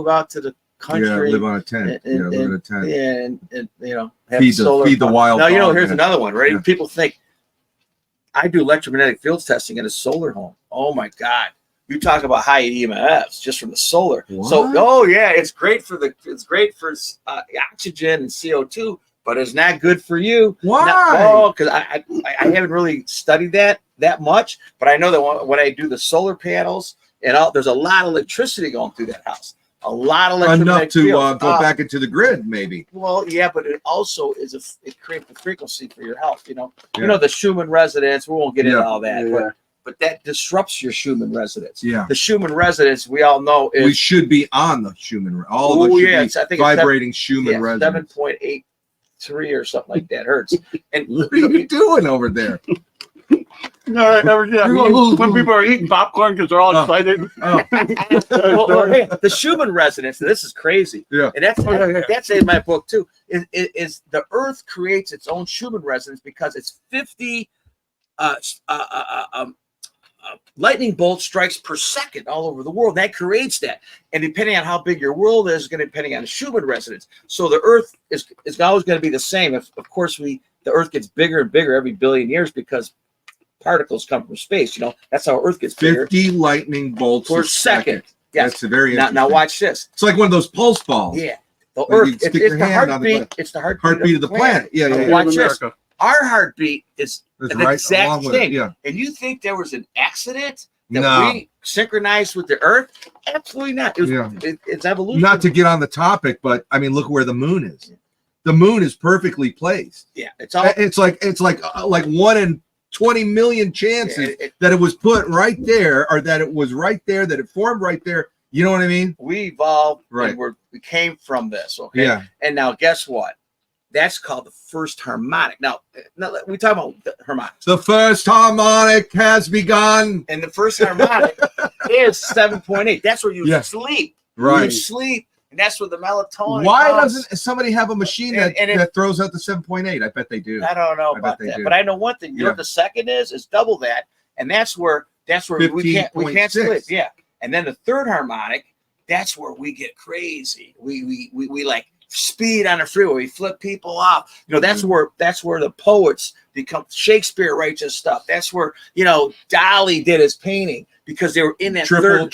out to the country. Yeah, live on a tent. Live in a tent. And have feed the wild. Now here's another one, right? Yeah. People think I do electromagnetic fields testing in a solar home. Oh my God. You talk about high EMFs just from the solar. What? So, it's great for oxygen and CO2, but it's not good for you. Why? Because I haven't really studied that much, but I know that when I do the solar panels and there's a lot of electricity going through that house. A lot of electromagnetic enough to go back into the grid, maybe. Well, yeah, but it also it creates the frequency for your health. You know the Schumann resonance. We won't get into all that, but that disrupts your Schumann resonance. Yeah, the Schumann resonance we all know is we should be on the Schumann. All of us should be vibrating Schumann resonance. 7.83 or something like that hertz. And what are you doing over there? When people are eating popcorn because they're all excited. The Schumann resonance, and this is crazy. Yeah. And that's in my book too. Is the Earth creates its own Schumann resonance because it's 50 lightning bolt strikes per second all over the world. That creates that. And depending on how big your world is going to depending on the Schumann resonance. So the Earth is always going to be the same. Of course, the Earth gets bigger and bigger every billion years because particles come from space. You know, that's how Earth gets bigger. 50 lightning bolts per second. Yes. That's very interesting. Now watch this. It's like one of those pulse balls. Yeah. The Earth, it's the heartbeat. It's the heartbeat of the planet. Yeah. Watch this. Our heartbeat is the right exact thing. Yeah. And you think there was an accident that we synchronized with the Earth? Absolutely not. It's evolution. Not to get on the topic, but I mean, look where the moon is. The moon is perfectly placed. Yeah, it's like 1 in 20 million chances that it was put right there, or that it was right there, that it formed right there. You know what I mean? We evolved, right? And we came from this. Okay. Yeah. And now, guess what? That's called the first harmonic. Now we talk about the harmonics. The first harmonic has begun. And the first harmonic is 7.8. That's where you sleep. Right. You sleep, and that's where the melatonin. Why doesn't somebody have a machine that throws out the 7.8? I bet they do. I don't know about that, but I know one thing. You know what the second is double that, and that's where we can't sleep. Yeah. And then the third harmonic, that's where we get crazy. We like speed on the freeway. We flip people off. You know, that's where the poets become. Shakespeare writes his stuff. That's where, you know, Dali did his painting because they were in that third,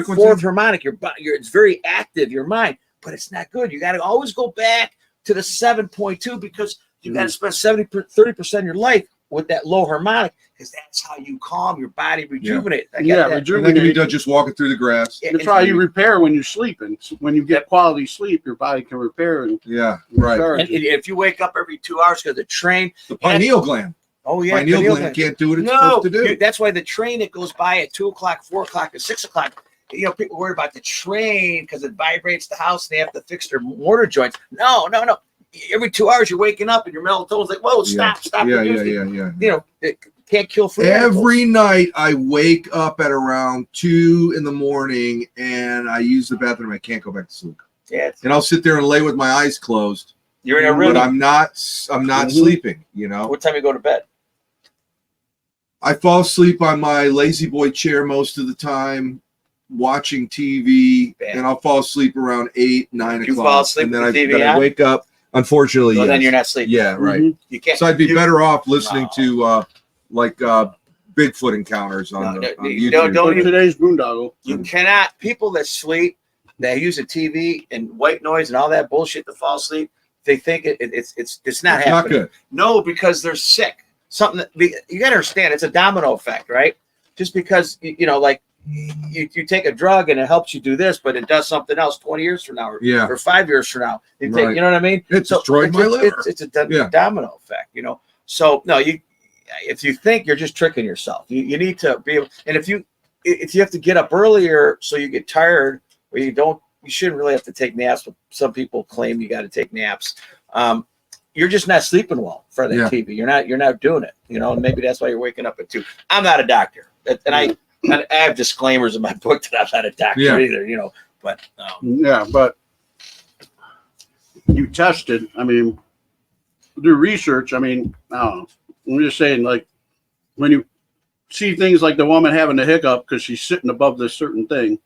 fourth harmonic. It's very active, your mind, but it's not good. You got to always go back to the 7.2 because you got to spend 30% of your life with that low harmonic, because that's how you calm your body, rejuvenate. Rejuvenate. You're just walking through the grass. That's how you repair when you're sleeping. When you get quality sleep, your body can repair and right. And if you wake up every 2 hours because the train, the pineal gland. Oh yeah, pineal gland can't do what it's supposed to do. That's why the train that goes by at 2 o'clock, 4 o'clock, and 6 o'clock. You know, people worry about the train because it vibrates the house and they have to fix their motor joints. No. Every 2 hours you're waking up and your melatonin's like, whoa, stop. Yeah. You know, it can't kill free Every night I wake up at around 2 in the morning and I use the bathroom. I can't go back to sleep. Yeah. And I'll sit there and lay with my eyes closed. You're in a rhythm. But I'm not sleeping, you know. What time you go to bed? I fall asleep on my lazy boy chair most of the time, watching TV, and I'll fall asleep around 8, 9 o'clock. You fall asleep and then with the TV then I wake up. Unfortunately, then you're not sleeping. Yeah, right. You can't. So I'd be better off listening to Bigfoot encounters on YouTube. Don't today's Boondoggle. You cannot. People that sleep, that use a TV and white noise and all that bullshit to fall asleep, they think it's not happening. Not good. No, because they're sick. Something that you got to understand. It's a domino effect, right? Just because like. You take a drug and it helps you do this, but it does something else 20 years from now or 5 years from now. You know what I mean? It destroyed my liver. It's a domino effect, you know. So no, if you think, you're just tricking yourself. You need to be able, and if you have to get up earlier so you get tired, or you shouldn't really have to take naps. But some people claim you got to take naps. You're just not sleeping well for that TV. You're not doing it, you know. And maybe that's why you're waking up at 2. I'm not a doctor, and I have disclaimers in my book that I'm not a doctor either, you know. But but you tested. I mean, do research. I mean, I don't know. I'm just saying, like, when you see things like the woman having a hiccup because she's sitting above this certain thing,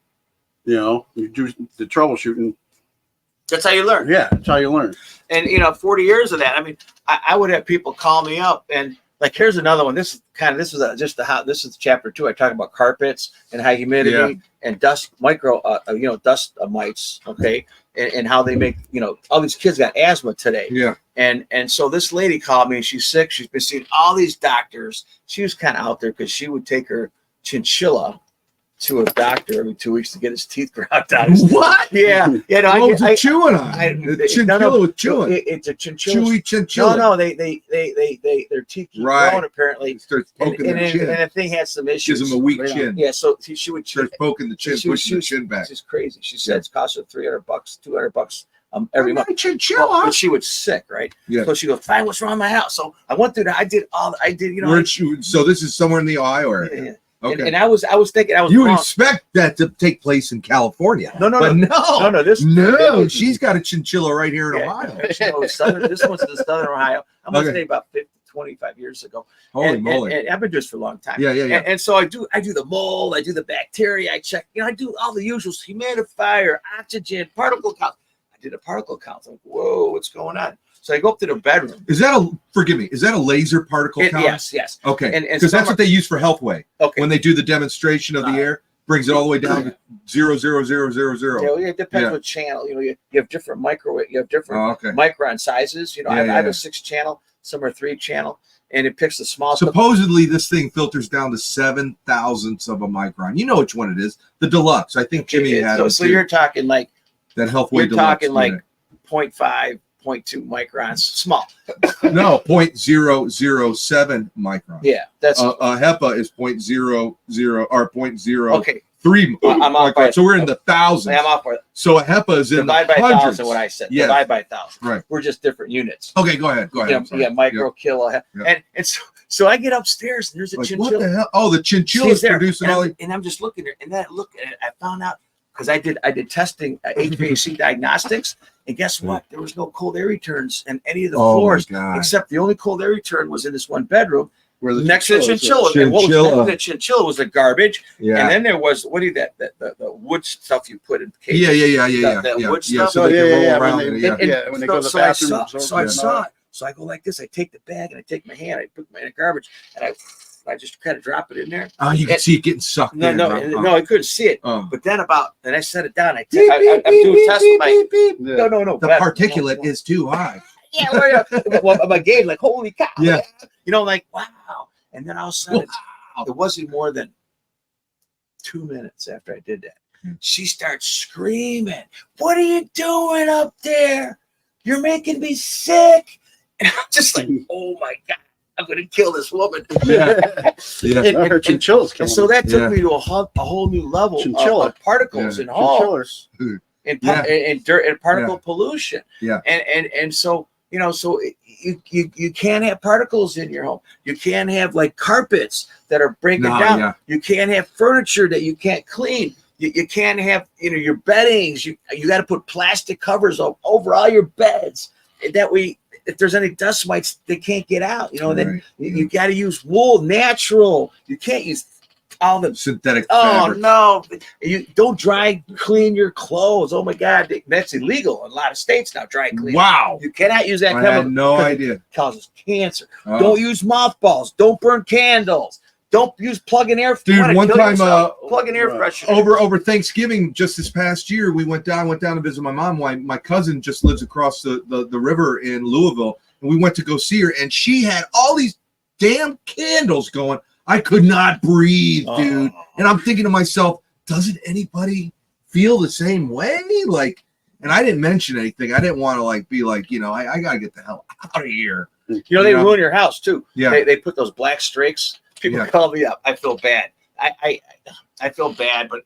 you know, you do the troubleshooting. That's how you learn. Yeah, that's how you learn. And 40 years of that. I mean, I would have people call me up and. Like, here's another one. This is chapter 2. I talk about carpets and high humidity and dust dust mites. Okay. And how they make, all these kids got asthma today. Yeah. And so this lady called me and she's sick. She's been seeing all these doctors. She was kind of out there because she would take her chinchilla to a doctor every 2 weeks to get his teeth ground out. What? Yeah. What was it chewing on? Chinchilla was chewing. It's a chinchilla. Chewy chinchilla. No, their teeth keep growing apparently. It starts poking the chin. And the thing had some issues. Gives him a weak chin. Yeah, so she would start poking the chin, pushing the chin back. This is crazy. She said it's cost her $300, $200 every month. Chinchilla. Well, but she was sick, right? Yeah. So she goes, "Fine, what's wrong with my house?" So I went through that. I did, you know. So this is somewhere in the Ohio area. Yeah. Okay. And I was thinking, You would wrong. expect that to take place in California. No. She's got a chinchilla right here in Ohio. No, this one's in Southern Ohio. I'm gonna say about 25 years ago. Holy moly! And I've been doing this for a long time. Yeah. And so I do the mold, I do the bacteria, I check. I do all the usuals: humidifier, oxygen, particle count. I did a particle count. I'm like, whoa, what's going on? So I go up to the bedroom. Is that a laser particle count? Yes. Okay. Because that's what they use for Healthway. Okay. When they do the demonstration of the air, brings it all the way down to 0.00000. Yeah, it depends what channel. You have different microwave, you have different micron sizes. I have a 6-channel, some are 3-channel, and it picks the small. Supposedly, this thing filters down to 7,000ths of a micron. You know which one it is? The deluxe. I think Jimmy had it. So you're talking like that Healthway. You're deluxe talking like 0.5. 0.2 microns, small. No, 0.007 microns. Yeah, that's a HEPA is 0.00 or 0.03. Okay, I'm off by, so we're in the thousands. I'm off by. So a HEPA is in divide the by hundreds. 1,000. What I said. Yes. Divide by 1,000. Right. We're just different units. Okay, go ahead. Yeah, micro, kilo, and so I get upstairs and there's a chinchilla. What the hell? Oh, the chinchilla's producing all. And I'm just looking there, and then I found out because I did testing HVAC diagnostics. And guess what? There was no cold air returns in any of the floors, except the only cold air return was in this one bedroom where the next to the chinchilla. And what was next to the chinchilla was the garbage. Yeah. And then there was the wood stuff you put in the cage. Yeah. That wood stuff. So they can roll around in it. When they go to the bathroom. So I saw it. So I go like this. I take the bag and I take my hand. I put it in the garbage and I just kind of drop it in there. Oh, you can see it getting sucked in. No, I couldn't see it. But then I set it down. I'm doing tests with my. No. The particulate is too high. My game, like, holy cow. Yeah. Like, wow. And then all of a sudden, it wasn't more than 2 minutes after I did that. She starts screaming, "What are you doing up there? You're making me sick." And I'm just like, oh my God. I'm going to kill this woman. Her chinchillas. And so that took me to a whole new level of particles in homes, and dirt and particle pollution. Yeah. And so so you can't have particles in your home. You can't have like carpets that are breaking down. Yeah. You can't have furniture that you can't clean. You can't have your beddings. You got to put plastic covers over all your beds. That way, if there's any dust mites, they can't get out. Then you got to use wool, natural. You can't use all the synthetic. Oh no! You don't dry clean your clothes. Oh my God, that's illegal in a lot of states now. Dry clean. Wow! You cannot use that chemical. I had no idea. It causes cancer. Oh. Don't use mothballs. Don't burn candles. Don't use plug-in air. Dude, one time, plug-in air freshener. Over Thanksgiving, just this past year, we went down to visit my mom. My cousin just lives across the river in Louisville, and we went to go see her, and she had all these damn candles going. I could not breathe, dude. And I'm thinking to myself, doesn't anybody feel the same way? Like, and I didn't mention anything. I didn't want to be like, I gotta get the hell out of here. They ruin your house too. Yeah, they put those black streaks. People call me up. I feel bad. I feel bad, but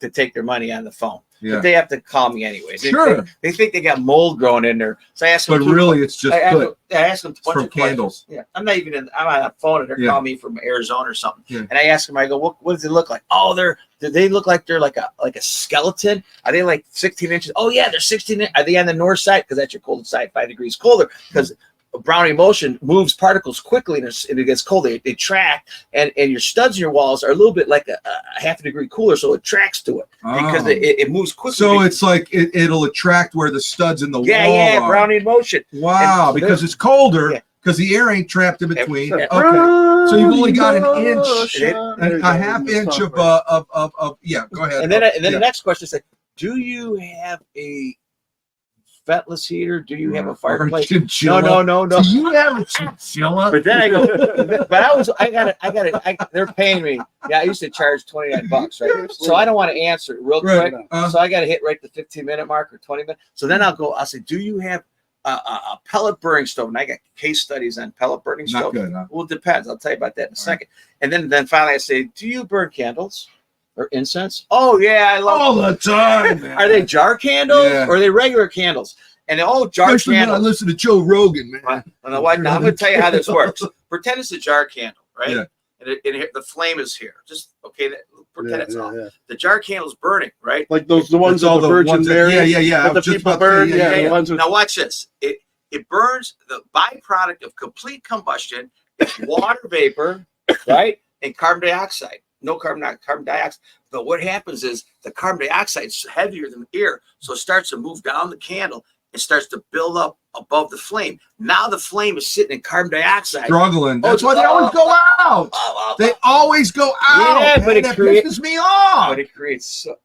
to take their money on the phone. Yeah. But they have to call me anyways. They think they got mold growing in there. So I ask them. But really, it's just I ask them from candles. Yeah, I'm not even I'm on the phone and they're calling me from Arizona or something. Yeah. And I ask them. I go, what does it look like? Oh, do they look like they're like a skeleton? Are they like 16 inches? Oh yeah, they're 16. Are they on the north side? Because that's your cold side, 5 degrees colder. Because Brownian motion moves particles quickly and it gets cold. They track, and your studs in your walls are a little bit like a half a degree cooler, so it tracks to it because it moves quickly. So it's like it'll attract where the studs in the wall are. Brownian motion. Wow, because it's colder because the air ain't trapped in between. Okay, so you've only got an inch, a half inch of yeah. Go ahead. And then the next question is, do you have a ventless heater? Do you have a fireplace? No. Do you have a chinchilla? But then I go, I got it. They're paying me. Yeah, I used to charge $29, right? So I don't want to answer it real quick. So I got to hit right the 15-minute mark or 20 minutes. So then I'll say, do you have a pellet burning stove? And I got case studies on pellet burning stove. Not good, huh? Well, it depends. I'll tell you about that in a second. And then finally I say, do you burn candles? or incense? Oh yeah, I love all the time. Man. Are they jar candles or are they regular candles? And jar Especially candles. when I listen to Joe Rogan, man. Now, I'm going to tell you how this works. Pretend it's a jar candle, right? Yeah. And the flame is here. Just pretend it's off. Yeah. The jar candle's burning, right? Like the ones all the Virgin Mary. Yeah. That the people burn. The ones with... Now watch this. It burns. The byproduct of complete combustion is water vapor, right? And carbon dioxide. No carbon dioxide. But what happens is the carbon dioxide is heavier than the air, so it starts to move down the candle. It starts to build up above the flame. Now the flame is sitting in carbon dioxide. Struggling. That's why they always go out. They always go out. Yeah, man. but it pisses me off. But it creates soot.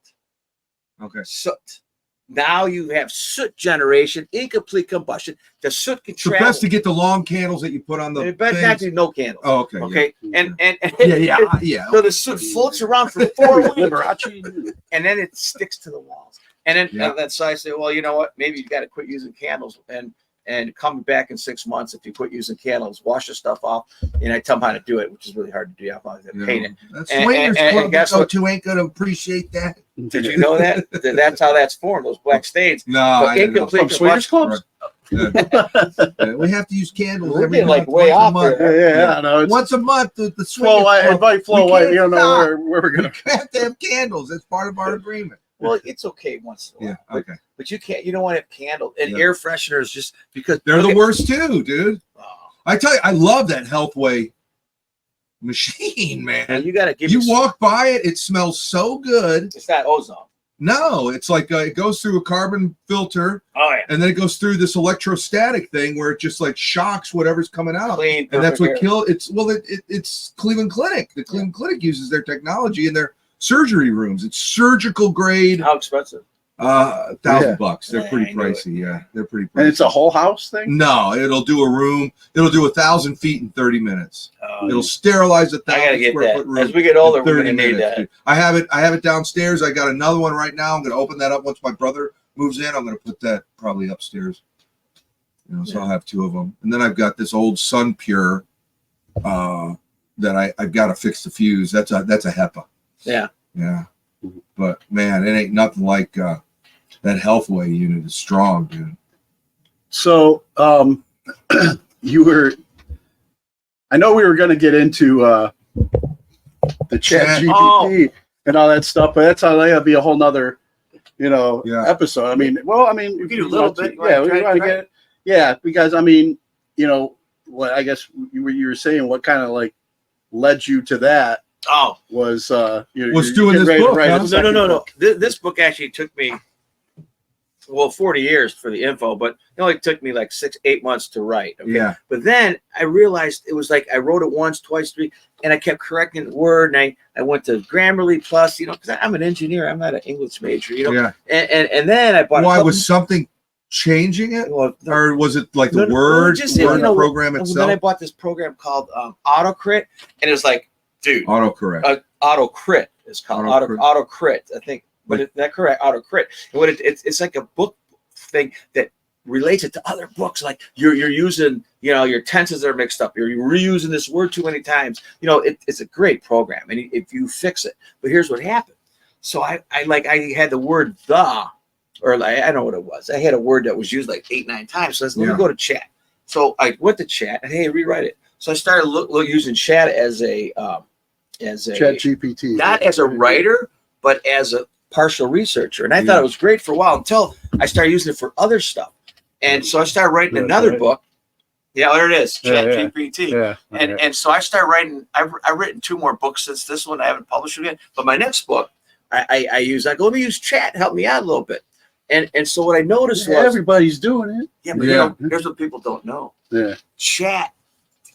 Okay. Soot. Now you have soot generation, incomplete combustion. The soot can travel. It's best to get the long candles that you put on the. It better not do no candles. Oh, okay. Okay. Yeah. And yeah. So the soot floats around for 4 weeks, and then it sticks to the walls. And then so I say, well, you know what? Maybe you got to quit using candles and come back in 6 months if you quit using candles. Wash the stuff off, and I tell them how to do it, which is really hard to do. I have to paint it. That's swingers club to go to ain't gonna appreciate that. Did you know that? That's how that's formed. Those black stains. No, I didn't know. Incomplete swingers clubs. Yeah, we have to use candles We're every like month, way once a off month. there. Yeah. No, it's Once a month, the Flo White. swingers Invite Flo we White. can't You don't know stop. where we're gonna. We have to have candles. That's part of our agreement. Well, it's okay once in a while. Yeah. Okay. But you can't. You don't want to have candles and air fresheners just because They're the worst too, dude. I tell you, I love that Healthway machine, man. And you got to give. You walk by it, it smells so good. It's not ozone. No, it's like it goes through a carbon filter. Oh yeah. And then it goes through this electrostatic thing where it just like shocks whatever's coming out. Clean, and that's what air. killed it's Cleveland Clinic. The Cleveland Clinic uses their technology in their surgery rooms. It's surgical grade. How expensive? $1,000. They're pretty pricey. Yeah, they're pretty pricey. And it's a whole house thing. No, it'll do a room. It'll do 1,000 feet in 30 minutes. It'll sterilize 1,000 square foot room. As we get older, in we're 30 gonna need minutes, that. dude. I have it downstairs. I got another one right now. I'm gonna open that up once my brother moves in. I'm gonna put that probably upstairs. So I'll have 2 of them. And then I've got this old Sun Pure that I've got to fix the fuse. That's a HEPA. Yeah. Yeah. But man, it ain't nothing like that Healthway unit is strong, dude. So you were, I know we were going to get into the chat GPT and all that stuff, but that'll be a whole nother, episode. I mean, we can do a little bit. Yeah, we want to get it. Yeah, because what I guess you were saying, what kind of like led you to that? Was doing this book? No. This book actually took me 40 years for the info, but it only took me like 6-8 months to write. Okay? Yeah. But then I realized it was like I wrote it once, twice, 3, and I kept correcting the word. And I went to Grammarly Plus, because I'm an engineer. I'm not an English major, Yeah. And then I bought. Why was something changing it, or was it like the word program itself? Then I bought this program called AutoCrit, and it was like, dude, autocorrect. AutoCrit is called AutoCrit, I think. But is that correct? AutoCrit. And what it's like a book thing that relates it to other books. Like you're using, your tenses are mixed up. You're reusing this word too many times. It's a great program, and if you fix it. But here's what happened. So I had the word the, or I don't know what it was. I had a word that was used like 8-9 times. So I said, let me go to chat. So I went to chat and hey, rewrite it. So I started using chat as a chat GPT, not as a writer, but as a partial researcher. And I thought it was great for a while until I started using it for other stuff. And so I started writing another book. Yeah, there it is, Chat GPT. Yeah. And so I started writing. I've written 2 more books since this one. I haven't published it yet. But my next book, I go, let me use chat, help me out a little bit. And so what I noticed was everybody's doing it. Yeah, but here's what people don't know. Yeah. Chat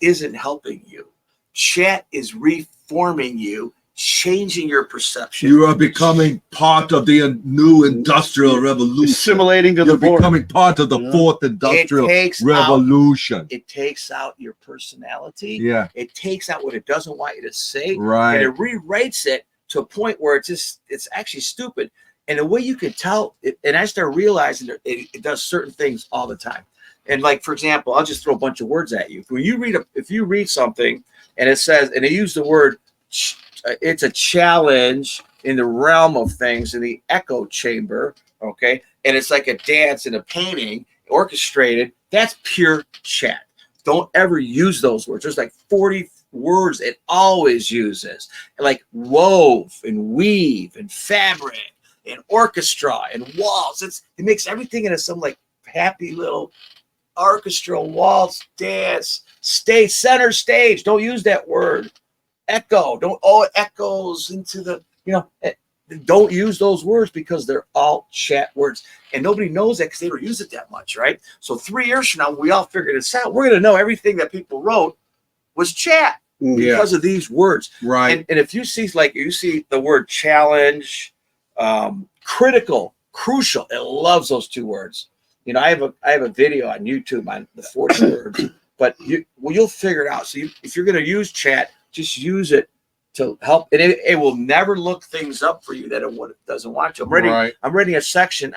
isn't helping you. Chat is reforming you, changing your perception. You are becoming part of the new industrial revolution. Assimilating to You're the becoming part of the 4th industrial revolution. It takes out your personality. Yeah. It takes out what it doesn't want you to say. Right. And it rewrites it to a point where it's actually stupid. And the way you can tell, and I started realizing that it does certain things all the time. And like, for example, I'll just throw a bunch of words at you. When you if you read something and it says, and they use the word, it's a challenge in the realm of things, in the echo chamber, okay, and it's like a dance and a painting orchestrated, that's pure chat. Don't ever use those words. There's like 40 words it always uses, like wove and weave and fabric and orchestra and waltz. It makes everything into some like happy little orchestral waltz dance stage, center stage. Don't use that word. Echo. It echoes into the, don't use those words because they're all chat words. And nobody knows that because they don't use it that much, right? So 3 years from now, we all figured this out. We're going to know everything that people wrote was chat because of these words. Right. And if you see, the word challenge, critical, crucial, it loves those 2 words. I have a video on YouTube on the 40 words, but you'll figure it out. So if you're going to use chat, just use it to help, and it will never look things up for you that it doesn't want to. I'm reading a section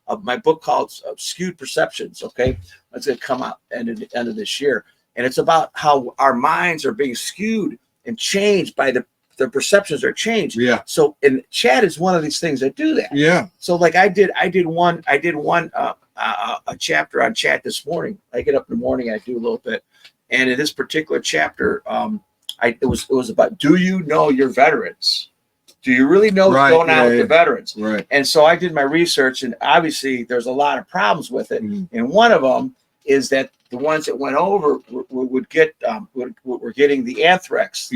of my book called Skewed Perceptions. Okay, it's going to come out end of this year, and it's about how our minds are being skewed and changed by the perceptions are changed. Yeah. So, and chat is one of these things that do that. Yeah. So, like I did a chapter on chat this morning. I get up in the morning, I do a little bit, and in this particular chapter, it was about, do you know your veterans? Do you really know what's going on with the veterans? Right. And so I did my research, and obviously there's a lot of problems with it. And one of them is that the ones that went over were getting the anthrax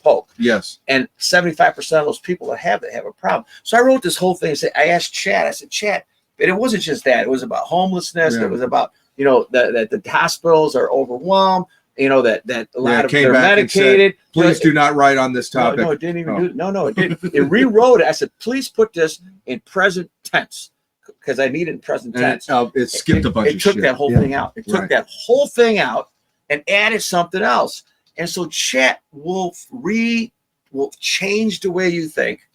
poke. Yes. And 75% of those people that have a problem. So I wrote this whole thing. I asked Chat. I said, Chat, and it wasn't just that. It was about homelessness. Yeah. It was about that the hospitals are overwhelmed. That a lot of them are medicated. Said, please do not write on this topic. No, it didn't even do it. No, it didn't. It rewrote it. I said, please put this in present tense because I need it in present tense. It skipped a bunch of shit. It took that whole thing out. It took that whole thing out and added something else. And so chat will change the way you think,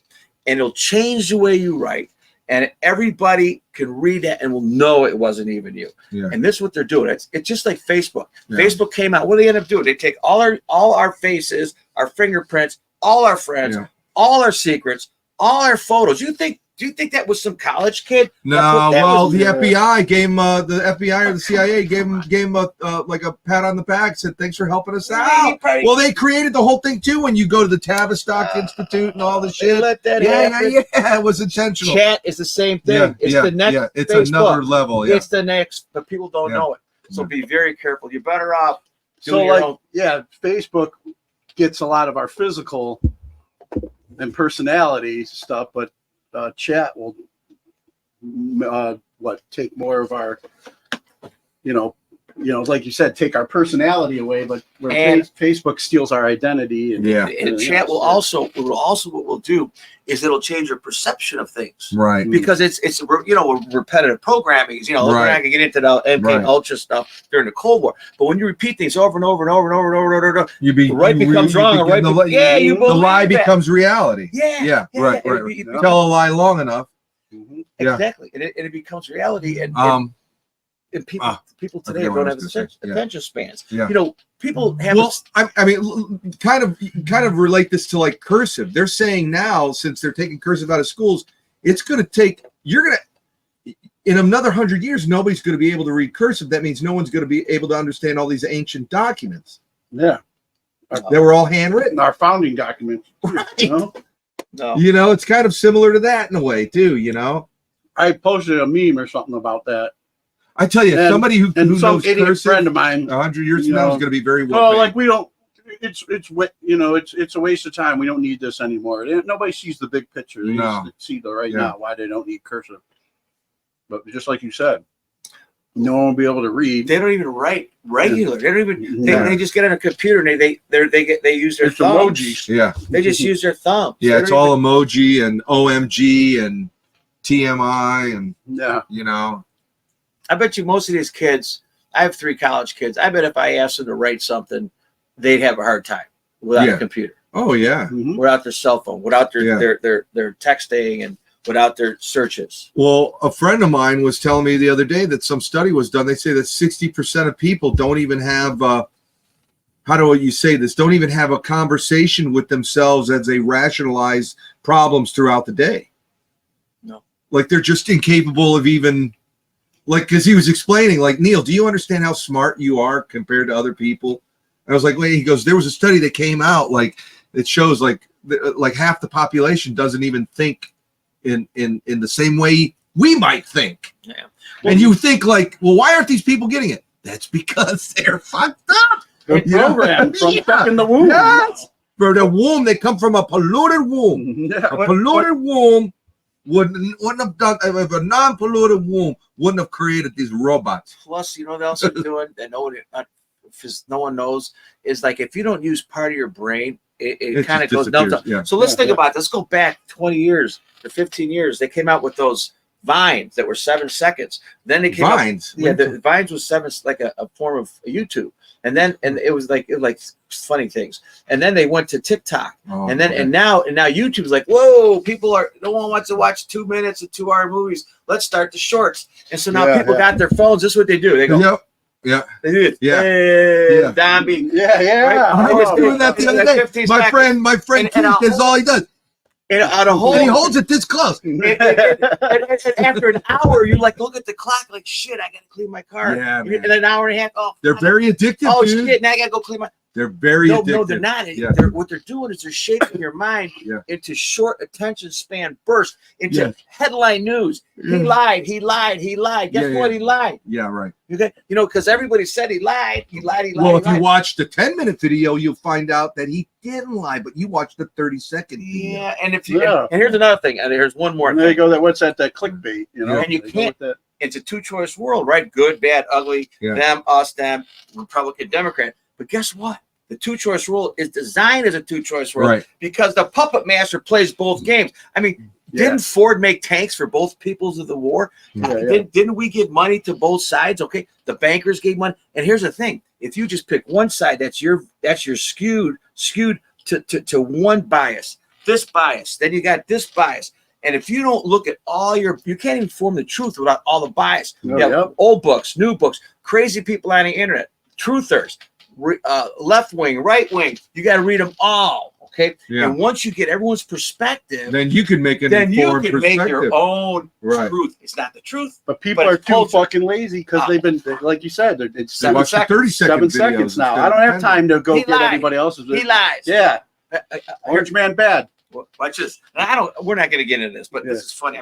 and it'll change the way you write. And everybody can read that and will know it wasn't even you. Yeah. And this is what they're doing. It's just like Facebook. Yeah. Facebook came out. What do they end up doing? They take all our faces, our fingerprints, all our friends, all our secrets, all our photos. Do you think that was some college kid? No, well, the FBI gave him the FBI or the CIA gave him a like a pat on the back, said thanks for helping us out. Well, they created the whole thing too. When you go to the Tavistock Institute and all the shit, let that happen. Yeah, it was intentional. Chat is the same thing. Yeah, it's the next. Yeah, it's Facebook. Another level. Yeah. It's the next, but people don't know it. So be very careful. You're better off doing your own. Facebook gets a lot of our physical and personality stuff, but chat will take more of our like you said, take our personality away, but Facebook steals our identity. And chat will also what we'll do is it'll change your perception of things, right? Because it's repetitive programming. We're not gonna get into the MK Ultra stuff during the Cold War, but when you repeat things over and over and over and over and over and over, becomes wrong, the lie becomes reality. Yeah, right. Tell a lie long enough, exactly, and it becomes reality. And people today don't have the attention spans. Yeah. People have. Well, I mean, kind of relate this to like cursive. They're saying now, since they're taking cursive out of schools, it's going to take. In another 100 years, nobody's going to be able to read cursive. That means no one's going to be able to understand all these ancient documents. Yeah, they were all handwritten. Our founding documents, right? It's kind of similar to that in a way too. I posted a meme or something about that. I tell you, somebody who some knows idiot cursive, friend of mine 100 years from now is going to be very well. Well, like we don't. It's a waste of time. We don't need this anymore. Nobody sees the big picture. They just see now why they don't need cursive. But just like you said, no one will be able to read. They don't even write regular. They don't even. They just get on a computer and they use their thumbs. Emojis. Yeah, they just use their thumbs. Yeah, it's all emoji and OMG and TMI and I bet you most of these kids. I have 3 college kids. I bet if I asked them to write something, they'd have a hard time without a computer. Oh yeah, without their cell phone, without their texting, and without their searches. Well, a friend of mine was telling me the other day that some study was done. They say that 60% of people don't even have how do you say this? Don't even have a conversation with themselves as they rationalize problems throughout the day. No. Like they're just incapable of even, like, because he was explaining, like, Neil, do you understand how smart you are compared to other people? I was like, wait, he goes, there was a study that came out, like, it shows like half the population doesn't even think in the same way we might think. Yeah. And you think like, well, why aren't these people getting it? That's because they're fucked up. They're programmed from fucking the womb. Yes. For the womb, they come from a polluted womb. Yeah, a polluted womb wouldn't have done, if a non-polluted womb wouldn't have created these robots. Plus, you know what else they're doing that no one knows is like if you don't use part of your brain, it kind of goes nuts. Yeah. So let's think about this. Let's go back 20 years to 15 years. They came out with those Vines that were 7 seconds. Then they came Vines. Out, yeah, the Vines was like a form of YouTube. And it was like funny things. And then they went to TikTok. And now YouTube's like, whoa, no one wants to watch 2 minutes of 2-hour movies. Let's start the shorts. And so now people got their phones. This is what they do. They go, yep. Yeah. They do it. Yeah. Hey, zombie. Yeah. Right? I was doing that the other day. My friend Keith, that's all he does. And he holds it this close. and after an hour, you like look at the clock, like shit. I gotta clean my car. Yeah, man. And an hour and a half. Oh, they're very addictive. Oh dude. shit! Now I gotta go clean my. They're very addictive. No, they're not. Yeah. What they're doing is they're shaping your mind into short attention span bursts, into headline news. He lied. Guess what? He lied. Yeah, right. Okay, because everybody said he lied. Well, if you watch the 10-minute video, you'll find out that he didn't lie, but you watched the 30-second video. Yeah, and if you and here's another thing, and there's one more. And there you go. What's that clickbait? And you can't. It's a two-choice world, right? Good, bad, ugly. Them, us, them. Republican, Democrat. But guess what? The two-choice rule is designed as a two-choice rule because the puppet master plays both games. I mean, didn't Ford make tanks for both peoples of the war? Didn't we give money to both sides? Okay, the bankers gave money. And here's the thing: if you just pick one side, that's your skewed to one bias. This bias, then you got this bias. And if you don't look at you can't even form the truth without all the bias. Old books, new books, crazy people on the internet, truthers. Left wing, right wing, you got to read them all, okay? And once you get everyone's perspective, then you can make make your own truth. It's not the truth, but people are too fucking lazy because they've been, like you said, it's 7 seconds. 7 seconds now. I don't have time to go get everybody else's. He lies. Yeah, Orange Man bad. Watch this. We're not going to get into this, but this is funny.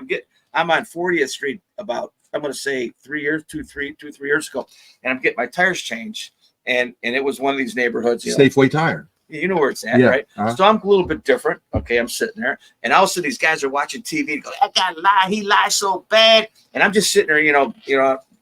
I'm on 40th Street about, I'm going to say 3 years, 3 years ago, and I'm getting my tires changed. And it was one of these neighborhoods. Safeway Tire. You know where it's at, right? So I'm a little bit different. Okay, I'm sitting there. And all of a sudden, these guys are watching TV and go, that guy lied. He lies so bad. And I'm just sitting there,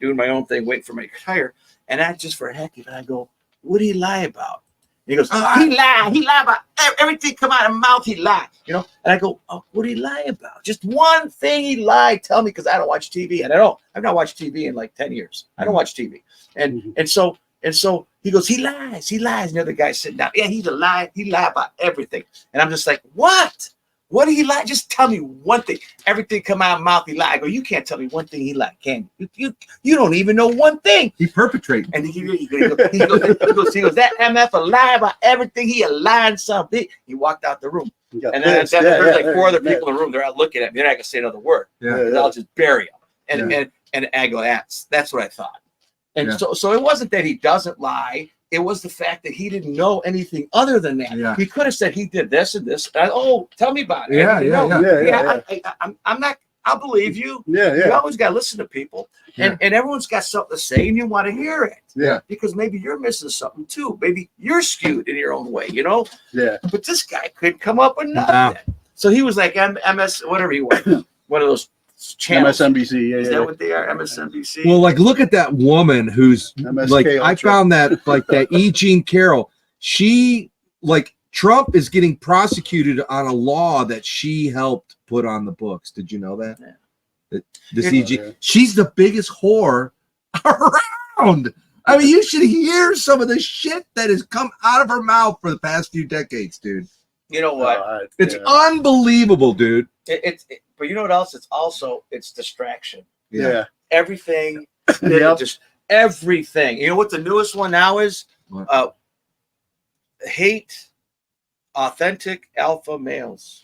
doing my own thing, waiting for my tire. And I just for a heck of it, I go, what did he lie about? And he goes, he lied. He lied about everything come out of his mouth. He lied, And I go, oh, what did he lie about? Just one thing he lied. Tell me, because I don't watch TV. And I've not watched TV in like 10 years. I don't watch TV. And so he goes, he lies. And the other guy's sitting down. Yeah, he's a lie. He lied about everything. And I'm just like, what? What did he lie? Just tell me one thing. Everything come out of mouth, he lied. I go, you can't tell me one thing he lied, can you? You don't even know one thing. He perpetrated. And he goes, that MF a lie about everything. He a lying something. He walked out the room. And then there's like 4 other people in the room. They're out looking at me. They're not going to say another word. I'll just bury them. And I go, that's what I thought. And so it wasn't that he doesn't lie. It was the fact that he didn't know anything other than that. Yeah. He could have said he did this and this. Tell me about it. I'm not. I'll believe you. You always got to listen to people, and everyone's got something to say, and you want to hear it. Yeah. Because maybe you're missing something too. Maybe you're skewed in your own way. Yeah. But this guy couldn't come up with nothing. So he was like MS, whatever he was, one of those channels. MSNBC. Is that what they are? MSNBC. Well, like, look at that woman who's MSK like, Ultra. I found that E. Jean Carroll. She, like, Trump is getting prosecuted on a law that she helped put on the books. Did you know that? This E.G. She's the biggest whore around. I mean, you should hear some of the shit that has come out of her mouth for the past few decades, dude. You know what? It's unbelievable, dude. But you know what else? It's distraction. Yeah. Everything. Just everything. You know what the newest one now is? hate authentic alpha males.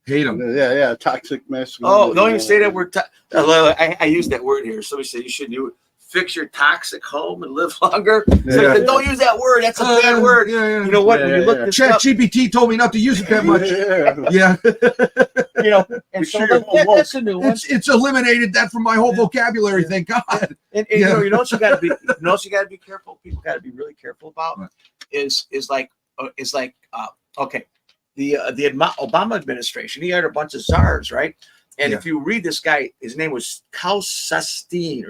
Hate them. Yeah, toxic masculinity. Oh, don't even say that word. I use that word here. Somebody said you should fix your toxic home and live longer. So I said, don't use that word. That's a bad word. Yeah. You know what? When you look this up, ChatGPT told me not to use it that much. Yeah. You know, and so that's a new one. It's eliminated that from my whole vocabulary. Thank God. And you know what you got to be. You know what you got to be careful. People got to be really careful about. Is like okay. The Obama administration, he had a bunch of czars, right? And if you read this guy, his name was Cal Sustein.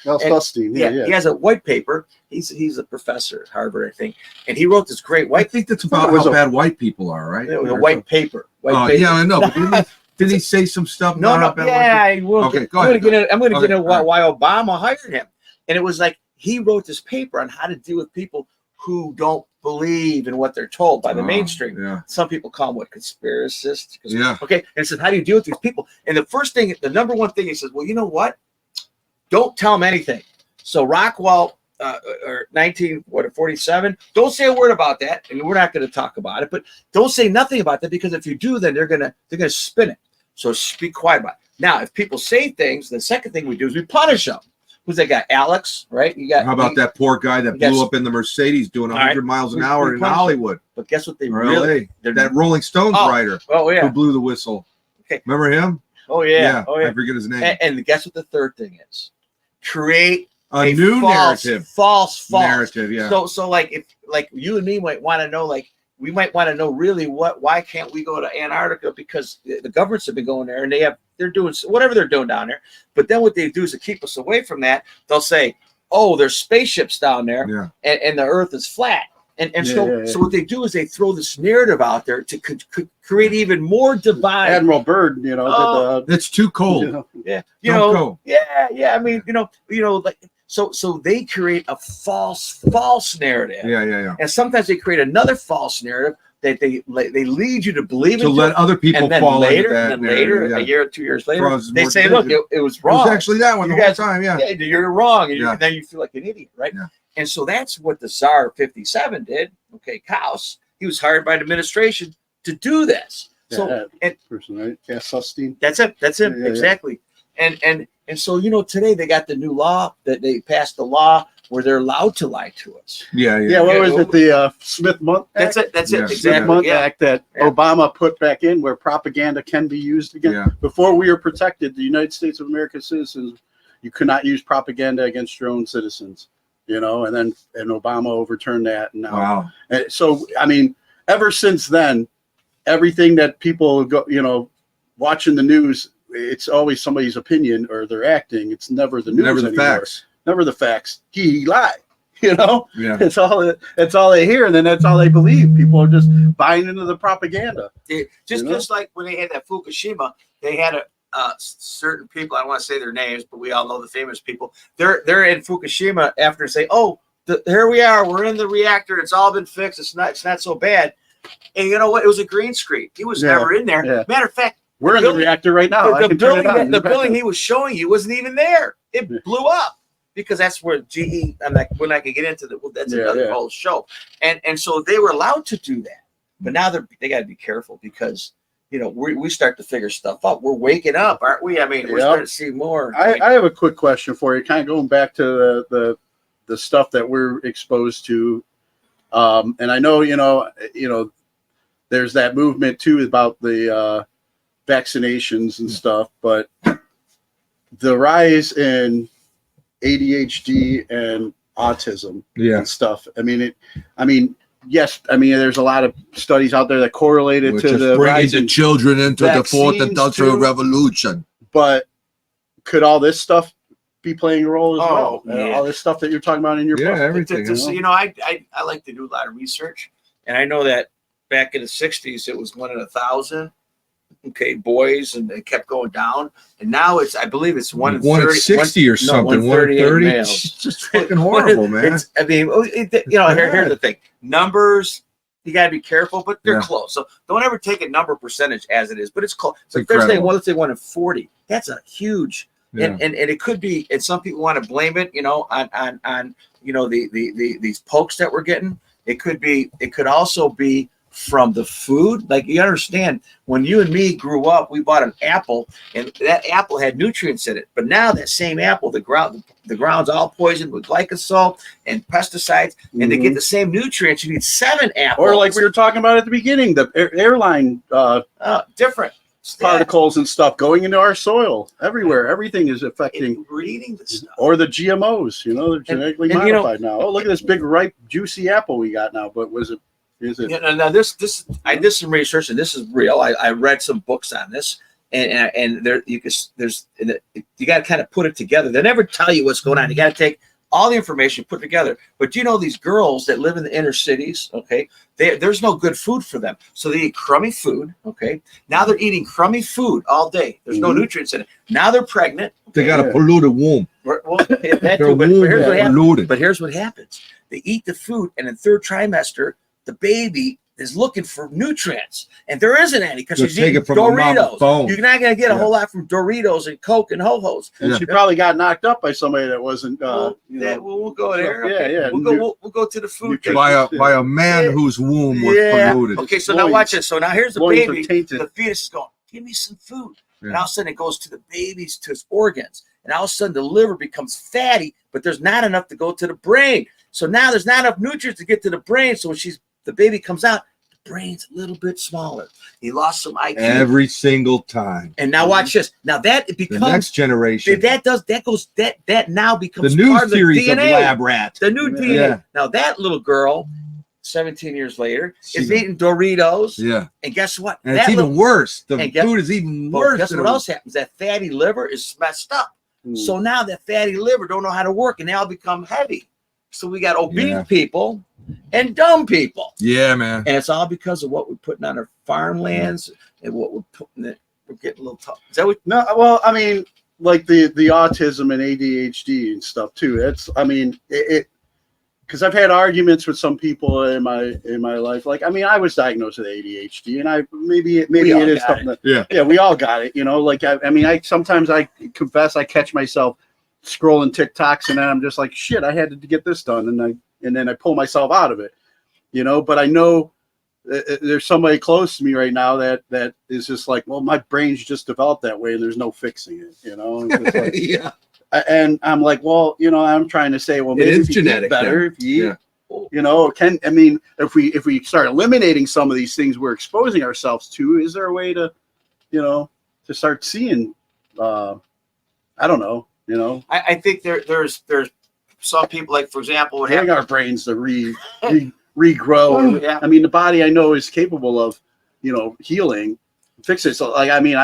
Yeah. He has a white paper. He's a professor at Harvard, I think, and he wrote this great white. I think that's about how bad white people are, right? It was a white paper. Yeah, I know. But didn't he say some stuff? No. Yeah, I will. Okay, go ahead. I'm going to get into why Obama hired him, and it was like he wrote this paper on how to deal with people who don't believe in what they're told by the mainstream. Yeah. Some people call them conspiracists. Yeah. Okay. And it says, how do you deal with these people? And the number one thing, he says, well, you know what? Don't tell them anything. So Rockwell, or 1947, don't say a word about that, and we're not going to talk about it. But don't say nothing about that, because if you do, then they're gonna spin it. So be quiet about it. Now, if people say things, the second thing we do is we punish them. Who's that guy? Alex, right? How about that poor guy that blew up in the Mercedes doing 100 miles an hour in Hollywood? But guess what? That Rolling Stones writer who blew the whistle. Okay. Remember him? Oh yeah. I forget his name. And guess what the third thing is? Create a new narrative. False narrative. Yeah. So if you and me might want to know, we might want to know really why can't we go to Antarctica, because the governments have been going there and they're doing whatever they're doing down there. But then what they do is to keep us away from that, they'll say, oh, there's spaceships down there and the earth is flat. So what they do is they throw this narrative out there to create even more divide. Admiral Byrd, it's too cold. Cold. I mean, So they create a false narrative. Yeah. And sometimes they create another false narrative that they lead you to believe to let other people fall into that. And then later, a year or 2 years later, they say, "Look, it was wrong. It was actually that one the whole time." Yeah, you're wrong, and then you feel like an idiot, right? Yeah. And so that's what the Tsar 57 did. Okay, Kaus, he was hired by the administration to do this. So person, right? Yeah, Sustein. That's it. Exactly. And so today they got the new law that they passed the law where they're allowed to lie to us. Yeah. What was it? The Smith-Mundt Act? That's it. Exactly. Smith-Mundt Act that Obama put back in, where propaganda can be used again. Yeah. Before we were protected, the United States of America citizens, you could not use propaganda against your own citizens. And Obama overturned that. And now, and so I mean, ever since then, everything that people go, watching the news, it's always somebody's opinion or they're acting. It's never the news. Never the anymore. facts. Never the facts. He lied. Yeah. It's all they hear, and then that's all they believe. People are just buying into the propaganda. Just like when they had that Fukushima, they had certain people. I don't want to say their names, but we all know the famous people. They're in Fukushima after say, "Oh, here we are. We're in the reactor. It's all been fixed. It's not so bad." And you know what? It was a green screen. He was never in there. Yeah. Matter of fact, we're in the reactor right now. The building he was showing you wasn't even there. It blew up because that's where GE. We're not gonna get into that. That's another whole show. And so they were allowed to do that, but now they got to be careful because we start to figure stuff out. We're waking up, aren't we? I mean, we're starting to see more. I have a quick question for you, kind of going back to the stuff that we're exposed to, and I know there's that movement too about the vaccinations and stuff, but the rise in ADHD and autism and stuff. Yes, there's a lot of studies out there that correlated to the rise of children into the fourth industrial revolution. But could all this stuff be playing a role as well? Yeah. All this stuff that you're talking about in your book. Everything. I like to do a lot of research, and I know that back in the 60s it was 1 in 1,000. Okay, boys, and it kept going down, and now I believe it's 1 in 30, 60 or something. 130. It's just fucking horrible, man. Here's the thing: numbers. You got to be careful, but they're close. So don't ever take a number percentage as it is, but it's close. So let's say 1 in 40. That's a huge. And it could be, and some people want to blame it, on these pokes that we're getting. It could also be from the food. Like, you understand, when you and me grew up, we bought an apple, and that apple had nutrients in it. But now that same apple, the ground's all poisoned with glycosol and pesticides, and to get the same nutrients, you need 7 apples. Or like we were talking about at the beginning, the airline different particles and stuff going into our soil everywhere. Everything is affecting. We're eating this stuff. Or the GMOs, they're genetically modified now. Oh, look at this big ripe juicy apple we got now. But is it? Now this I did some research, and this is real. I read some books on this, and there you got to kind of put it together. They never tell you what's going on. You got to take all the information, put it together. But do you know these girls that live in the inner cities? Okay, there's no good food for them, so they eat crummy food. Okay, now they're eating crummy food all day. There's no nutrients in it. Now they're pregnant. Okay? They got a polluted womb. Well, that too, but here's what happens. They eat the food, and in 3rd trimester, the baby is looking for nutrients, and there isn't any because she's eating Doritos. You're not going to get a whole lot from Doritos and Coke and Ho-Hos. And she probably got knocked up by somebody that wasn't. We'll go there. Okay. Yeah. We'll go to the food by a man whose womb was polluted. Okay, so now watch this. So now here's the baby. The fetus is going, give me some food. And all of a sudden it goes to the baby's, to his organs. And all of a sudden the liver becomes fatty, but there's not enough to go to the brain. So now there's not enough nutrients to get to the brain. So when the baby comes out, the brain's a little bit smaller. He lost some IQ every single time. And now watch this. Now that it becomes the next generation. That now becomes the new part series of the DNA. of Lab Rat. The new DNA. Yeah. Now that little girl, 17 years later, is eating Doritos. Yeah. And guess what? And it's even worse. The food is even worse. Guess what else happens? That fatty liver is messed up. So now that fatty liver don't know how to work, and they all become heavy. So we got obese people and dumb people. Yeah, man. And it's all because of what we're putting on our farmlands and what we're putting it. We're getting a little tough. Is that what? No, well, I mean, like the autism and ADHD and stuff too. It's, I mean, it because I've had arguments with some people in my life. Like, I mean, I was diagnosed with ADHD, and maybe it is something that, we all got it. Like I sometimes I confess I catch myself scrolling TikToks, and then I'm just like, shit, I had to get this done, and then I pull myself out of it, But I know there's somebody close to me right now that is just like, well, my brain's just developed that way, and there's no fixing it, It's like, yeah. And I'm like, well, I'm trying to say, well, maybe it is genetic, better if you if we start eliminating some of these things we're exposing ourselves to, is there a way to, to start seeing, I don't know, I think there's some people, like, for example, what our brains to regrow. Yeah. I mean, the body I know is capable of, healing, fix it. So like, I mean,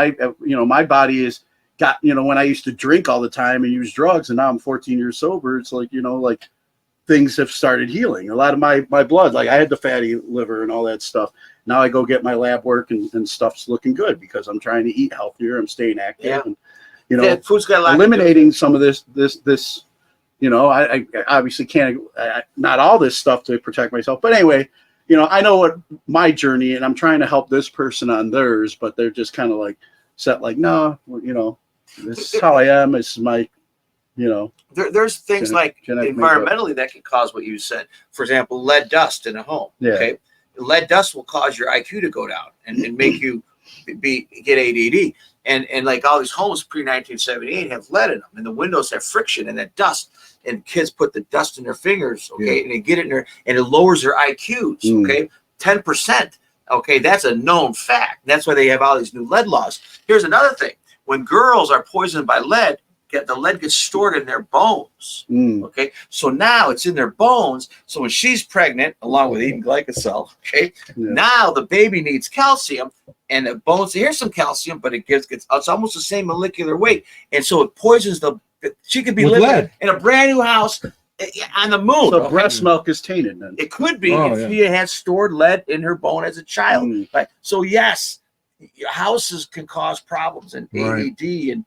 my body is got, when I used to drink all the time and use drugs, and now I'm 14 years sober, it's like, like things have started healing. A lot of my blood, like I had the fatty liver and all that stuff. Now I go get my lab work and stuff's looking good because I'm trying to eat healthier. I'm staying active. And, food's got a lot eliminating some of this, I obviously can't, not all this stuff to protect myself, but anyway, I know what my journey, and I'm trying to help this person on theirs, but they're just kind of like set, like, no, this is how I am. It's my, there's things like environmentally that can cause what you said. For example, lead dust in a home. Yeah. Okay. Lead dust will cause your IQ to go down and make you get ADD. And like all these homes pre-1978 have lead in them, and the windows have friction and that dust, and kids put the dust in their fingers, okay, and they get it in there, and it lowers their IQs, okay, 10%. Okay, that's a known fact. That's why they have all these new lead laws. Here's another thing. When girls are poisoned by lead, the lead gets stored in their bones. Okay, so now it's in their bones. So when she's pregnant, along with eating glycosol, okay, now the baby needs calcium, and the bones. Here's some calcium, but it's almost the same molecular weight, and so it poisons the. She could be living in a brand new house on the moon. So breast milk is tainted then. It could be if she had stored lead in her bone as a child. Right. So yes, houses can cause problems and ADD, and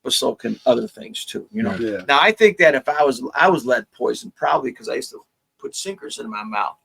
but so can other things too. Now I think that if I was lead poisoned, probably because I used to put sinkers in my mouth,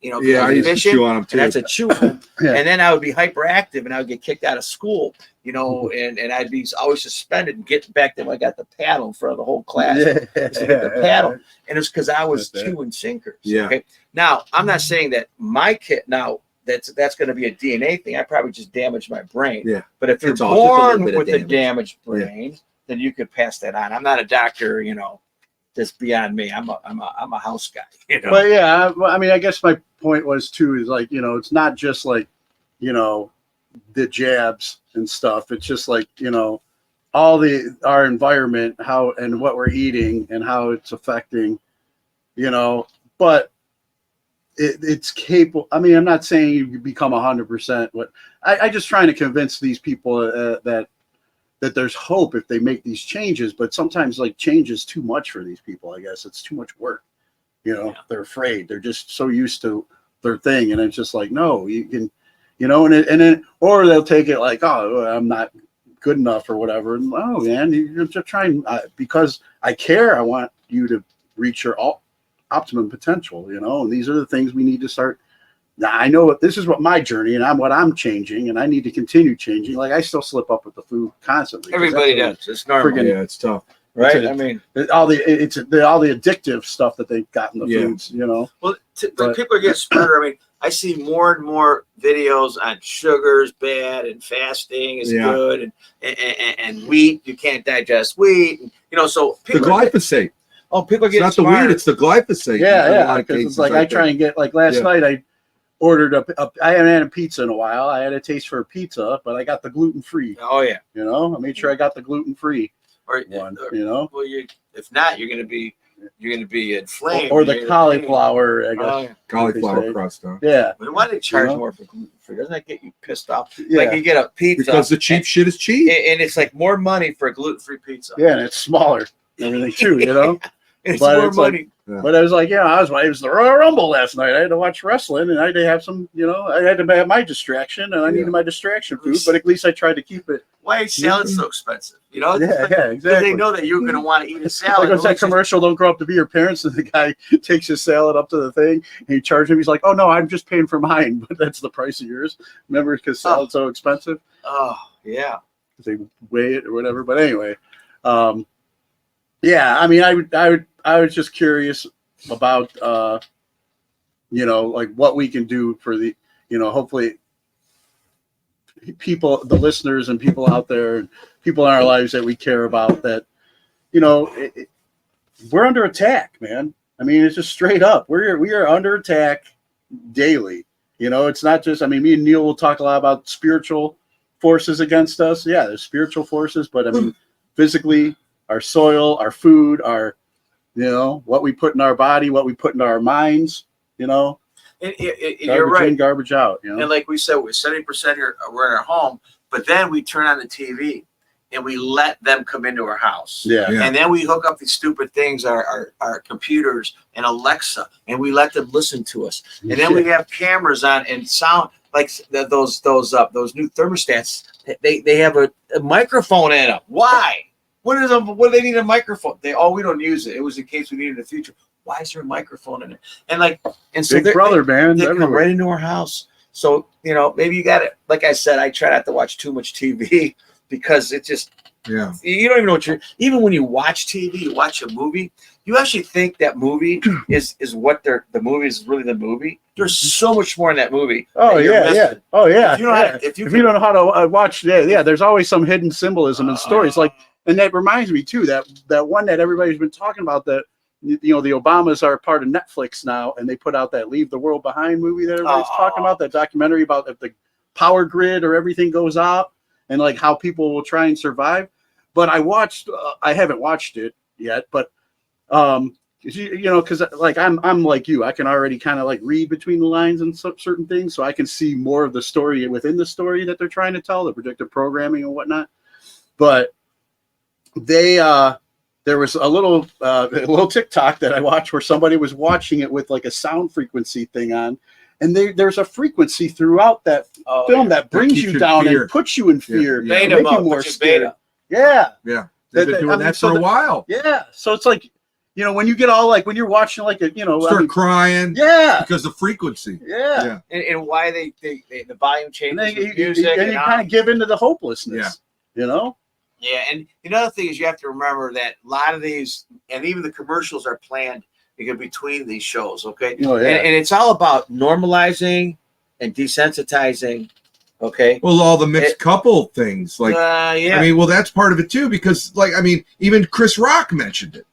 you know, Yeah, I used to fishing, chew on them too. and that's a chew. And then I would be hyperactive, and I would get kicked out of school, you know, and I'd be always suspended and get back then. I got the paddle in front of the whole class. The paddle, and it's because I was chewing sinkers. Yeah. Okay. Now I'm not saying that my kid now. That's going to be a DNA thing. I probably just damaged my brain. Yeah. But if you're It's all just a born little bit of with a damage. damaged brain, then you could pass that on. I'm not a doctor, you know. That's beyond me. I'm a house guy. You know. But yeah, I mean, I guess my point was too is like, you know, it's not just like, you know, the jabs and stuff. It's just like, you know, all our environment, how and what we're eating and how it's affecting, you know, but it's capable. I mean, I'm not saying you become 100%, but I just trying to convince these people that there's hope if they make these changes. But sometimes like change is too much for these people. I guess it's too much work. You know, they're afraid. They're just so used to their thing, and it's just like, no, you can, you know, and then or they'll take it like, oh, I'm not good enough or whatever. And oh man, you're just trying because I care. I want you to reach your optimum potential, you know, and these are the things we need to start. Now I know this is what my journey and I'm changing, and I need to continue changing. Like I still slip up with the food constantly. Everybody does. It's normal. Yeah, it's tough, right? I mean, all the addictive stuff that they've got in the foods, you know. Well, but people are getting smarter. I mean, I see more and more videos on sugar's bad and fasting is good, and wheat, you can't digest wheat, and, you know. So the glyphosate. People get it's not the weed, it's the glyphosate. Yeah, because it's like I try and get like last night I ordered I haven't had a pizza in a while. I had a taste for a pizza, but I got the gluten-free. Oh yeah. You know, I made sure I got the gluten-free one, you know. Well, if not, you're gonna be inflamed. Or the cauliflower, I guess. Cauliflower crust, huh? Yeah. But why do they charge more for gluten-free? Doesn't that get you pissed off? Like you get a pizza because the cheap shit is cheap, and it's like more money for a gluten-free pizza. Yeah, and it's smaller and everything too, you know. It's but more it's money. Like, but I was like, yeah, it was the Royal Rumble last night. I had to watch wrestling, and I had to have some, you know, I had to have my distraction, and I needed my distraction food. But at least I tried to keep it. Why is salad so expensive? You know, yeah, exactly. Because they know that you're going to want to eat a salad. Like that commercial, "Don't grow up to be your parents," and the guy takes his salad up to the thing, and you charge him. He's like, "Oh no, I'm just paying for mine, but that's the price of yours." Remember, because salad's so expensive. Oh yeah, because they weigh it or whatever. But anyway, yeah, I mean, I was just curious about, you know, like what we can do for the, you know, hopefully people, the listeners and people out there, and people in our lives that we care about that, you know, we're under attack, man. I mean, it's just straight up. We are under attack daily. You know, it's not just, I mean, me and Neil will talk a lot about spiritual forces against us. Yeah, there's spiritual forces, but I mean, physically, our soil, our food, our, you know, what we put in our body, what we put into our minds, you know. And you're right. In, garbage out, you know. And like we said, we're 70% here, we're in our home, but then we turn on the TV and we let them come into our house. Yeah. And then we hook up these stupid things, our computers and Alexa, and we let them listen to us. And then we have cameras on and sound, like those new thermostats. They have a microphone in them. Why? What do they need a microphone? We don't use it. It was in case we need it in the future. Why is there a microphone in it? And so Big Brother, man. They come right into our house. So, you know, maybe you got it. Like I said, I try not to watch too much TV because it just, you don't even know what even when you watch TV, you watch a movie, you actually think that movie is what the movie is really the movie. There's so much more in that movie. Oh yeah. Oh yeah. If you don't know how to watch, there's always some hidden symbolism in stories. Like, and that reminds me too, that one that everybody's been talking about, that, you know, the Obamas are part of Netflix now, and they put out that Leave the World Behind movie that everybody's talking about, that documentary about if the power grid or everything goes out and like how people will try and survive. But I haven't watched it yet, but you know, because like I'm like you, I can already kind of like read between the lines and certain things, so I can see more of the story within the story that they're trying to tell, the predictive programming and whatnot. But there was a little TikTok that I watched where somebody was watching it with like a sound frequency thing on, and there's a frequency throughout that film that brings you down and puts you in fear, make you more scared. Yeah, they've been doing that for a while. Yeah, so it's like, you know, when you get all like when you're watching like a, you know, start crying. Yeah, because of frequency. Yeah, and why they the volume changes and with music, and you kind of give into the hopelessness. You know. Yeah, and another thing is you have to remember that a lot of these, and even the commercials are planned between these shows. Okay, oh, yeah. and it's all about normalizing and desensitizing. Okay. Well, all the mixed couple things, like, yeah. I mean, well, that's part of it too, because, like, I mean, even Chris Rock mentioned it.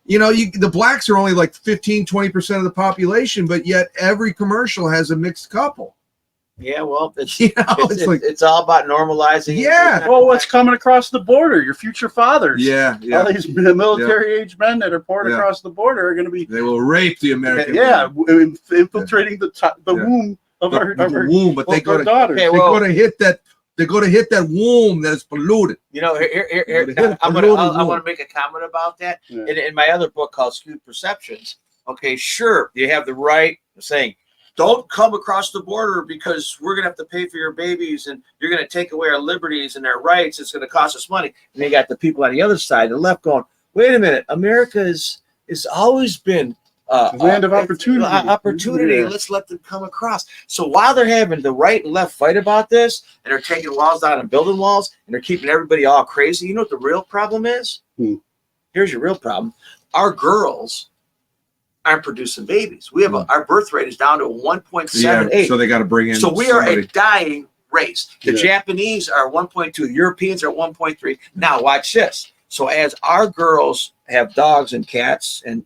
You know, the blacks are only like 15-20% of the population, but yet every commercial has a mixed couple. Yeah, well, it's it's all about normalizing. Yeah. Well, what's coming across the border? Your future fathers. Yeah. All these military age men that are pouring across the border are going to be. They will rape the American. Yeah, infiltrating the womb of our womb, but they go to daughters. Okay, well, they go to hit that. They go to hit that womb that is polluted. You know, here I want to make a comment about that. Yeah. In my other book called Skewed Perceptions. Okay, sure, you have the right of saying, don't come across the border because we're going to have to pay for your babies and you're going to take away our liberties and our rights. It's going to cost us money. And you got the people on the other side, the left, going, wait a minute, America is always been land of opportunity. Yeah. Let's let them come across. So while they're having the right and left fight about this, and they're taking walls down and building walls, and they're keeping everybody all crazy, you know what the real problem is? Here's your real problem. Our girls aren't producing babies. We have our birth rate is down to 1.78. Yeah, so they got to bring in. So we are a dying race. The Japanese are 1.2. The Europeans are 1.3. Now watch this. So as our girls have dogs and cats and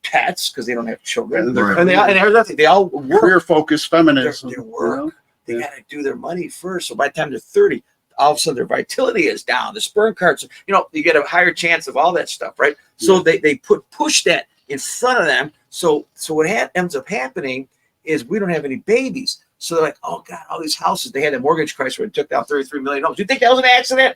pets because they don't have children, and there's nothing. They all work. Career-focused feminism. They work. They got to do their money first. So by the time they're 30, all of a sudden their vitality is down. The sperm counts, you know, you get a higher chance of all that stuff, right? So they push that in front of them. So what ends up happening is we don't have any babies. So they're like, oh God, all these houses. They had a mortgage crisis where it took down $33 million. Do you think that was an accident?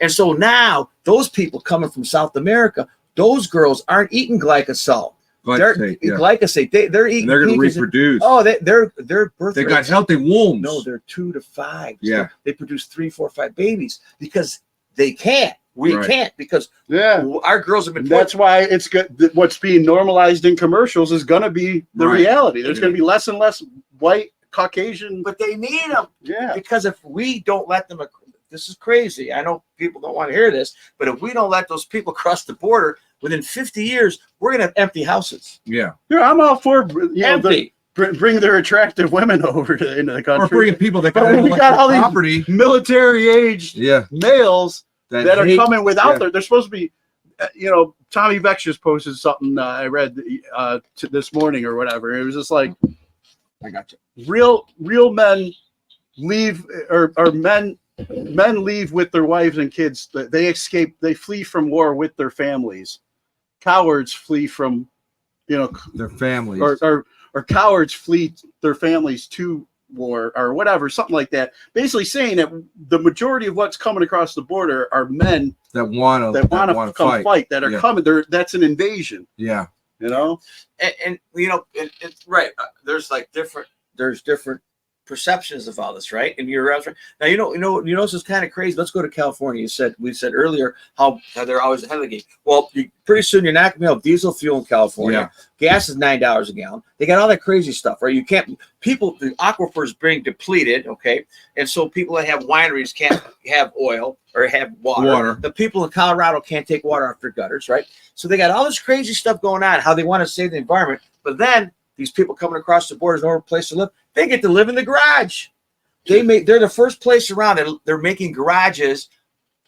And so now those people coming from South America, those girls aren't eating glycosate. Glyphosate. They're eating. And they're going to reproduce. Oh, their birth. They got healthy wombs. No, they're 2 to 5. Yeah, they produce 3, 4, 5 babies because they can't. We can't because our girls have been. That's why it's good. What's being normalized in commercials is going to be the reality. There's going to be less and less white Caucasian, but they need them. Yeah, because if we don't let them, this is crazy. I know people don't want to hear this, but if we don't let those people cross the border, within 50 years, we're going to have empty houses. Yeah, I'm all for empty. Bring their attractive women over into the country. Or bringing people that we got all property. These military-aged that males that are coming without their. They're supposed to be, you know. Tommy Vex just posted something I read this morning or whatever. It was just like, I got you. Real men leave, or men leave with their wives and kids. They escape. They flee from war with their families. Cowards flee from, you know, their families, or cowards flee their families to war or whatever, something like that. Basically saying that the majority of what's coming across the border are men that want to come fight, that are coming. That's an invasion. Yeah, you know, and you know, it's right. There's different perceptions of all this, right? And you're right. Now, you know, this is kind of crazy. Let's go to California. We said earlier how they're always ahead of the game. Well, pretty soon you're not going to have diesel fuel in California. Yeah. Gas is $9 a gallon. They got all that crazy stuff, right? You can't. The aquifers being depleted, okay, and so people that have wineries can't have oil or have water. The people in Colorado can't take water off their gutters, right? So they got all this crazy stuff going on. How they want to save the environment, but then these people coming across the border, there's no place to live. They get to live in the garage. They're the first place around. They're making garages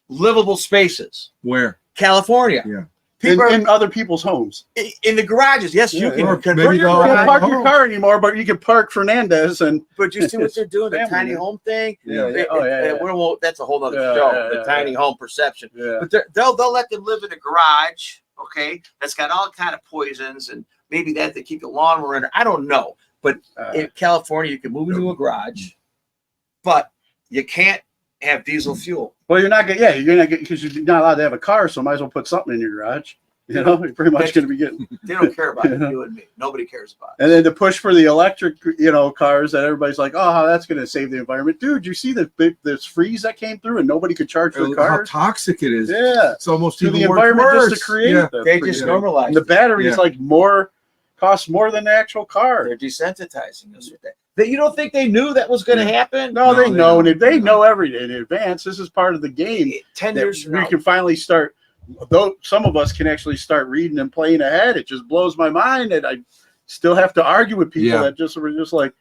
livable spaces. Where? California. Yeah. People in other people's homes. In the garages. Yes, you can convert you can't park your car anymore, but you can park Fernandez and. But you see what they're doing? The tiny home thing. Yeah. That's a whole other show. The tiny home perception. Yeah. But they'll let them live in a garage. Okay, that's got all kind of poisons and maybe that they keep the lawnmower in. I don't know. But in California, you can move into a garage, but you can't have diesel fuel. Well, you're not getting because you're not allowed to have a car, so might as well put something in your garage. You know, you're pretty much going to be getting. They don't care about you and me. Nobody cares about it. And then to push for the electric, you know, cars that everybody's like, oh, how that's going to save the environment. Dude, you see this freeze that came through and nobody could charge for the cars? How toxic it is. Yeah. It's almost to even the environment worse. just to create Yeah. They just normalize. And the battery is like costs more than the actual car. They're desensitizing us with that. You don't think they knew that was going to happen? No, they know. And they know everything in advance. This is part of the game. 10 years from now. We can finally start. Though some of us can actually start reading and playing ahead, it just blows my mind that I still have to argue with people that were just like,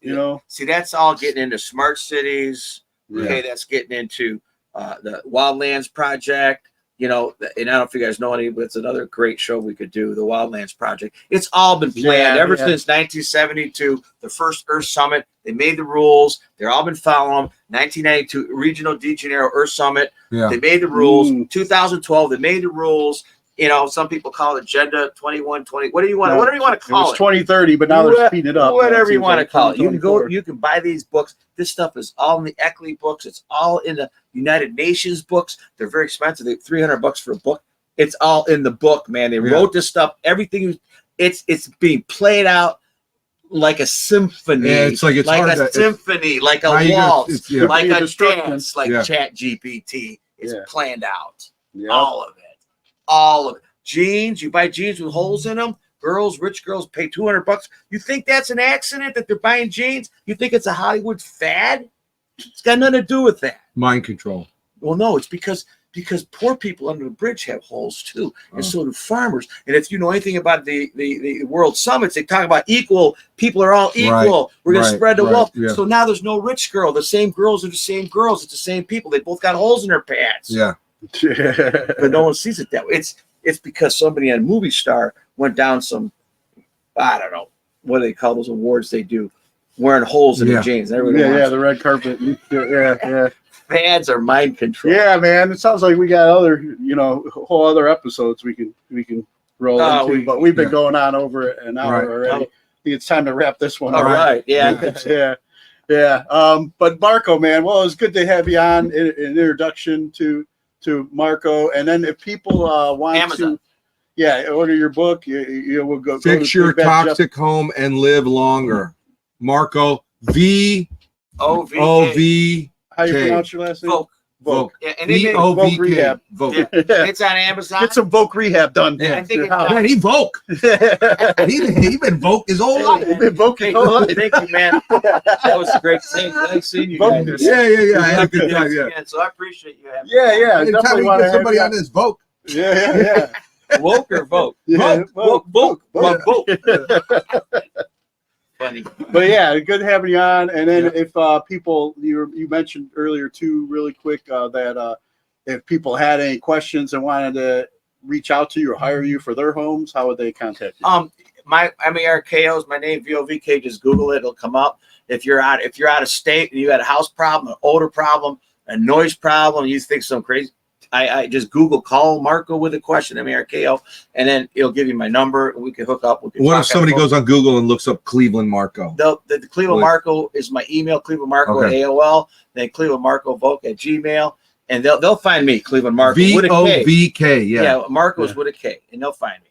you know. See, that's all getting into smart cities. Okay, that's getting into the Wildlands Project. You know, and I don't know if you guys know any, but it's another great show we could do, the Wildlands Project. It's all been planned ever since 1972, the first Earth Summit. They made the rules. They've all been following them. 1992, Regional de Janeiro Earth Summit. Yeah. They made the rules. 2012, they made the rules. You know, some people call it Agenda 2120. Whatever you want to call it. It was 2030, but now they're speeding it up. Whatever you want to call it. You can go. You can buy these books. This stuff is all in the Eckley books. It's all in the United Nations books. They're very expensive. They're $300 for a book. It's all in the book, man. They wrote this stuff. Everything. It's being played out like a symphony. Yeah, it's like a symphony, like a waltz, like a dance, like Chat GPT. It's planned out. All of it. All of it. Jeans, you buy jeans with holes in them. Girls, rich girls pay $200. You think that's an accident that they're buying jeans? You think it's a Hollywood fad? It's got nothing to do with that. Mind control. Well, no, it's because poor people under the bridge have holes too, and so do farmers. And if you know anything about the World Summits, they talk about equal. People are all equal. We're going to spread the wealth. Yeah. So now there's no rich girl. The same girls are the same girls. It's the same people. They both got holes in their pants. Yeah. But no one sees it that way. It's because somebody on Movie Star went down some, I don't know, what do they call those awards they do, wearing holes in their jeans. Yeah, the red carpet. Yeah. Fads are mind control. Yeah, man. It sounds like we got other, whole other episodes we can roll into. But we've been going on over an hour already. I think it's time to wrap this one. All right. Yeah. Yeah. But Marko, man, well, it was good to have you on. An introduction to Marko, and then if people want Amazon. to order your book, we'll go Fix your toxic home and live longer. Marko, VOVK. How you pronounce your last name? Vogue. Yeah, and Vogue Rehab. Yeah. It's on Amazon. Get some Vogue Rehab done. Yeah. I think man, he Vogue. he been Vogue his whole life. He's been Vogue his whole life. Thank you, man. That was a great thing. Nice seeing you guys. Yeah. I had a good time. Yeah. So I appreciate you having me. Yeah. Anytime we get somebody on this Vogue. Yeah. Woke or Vogue? Yeah, Vogue. Funny. But yeah, good having you on. And then if people, you mentioned earlier too, really quick, that if people had any questions and wanted to reach out to you or hire you for their homes, how would they contact you? My RKO is my name, VOVK. Just Google it; it'll come up. If you're out of state and you had a house problem, an odor problem, a noise problem, you think some crazy. I just Google call Marko with a question, RKO, and then it'll give you my number. And we can hook up. What if somebody goes on Google and looks up Cleveland Marko? The Cleveland Marko is my email, Cleveland Marko at AOL, then Cleveland Marko Vogue at Gmail, and they'll find me, Cleveland Marko with a K. VOVK, yeah, Marko's with a K, and they'll find me.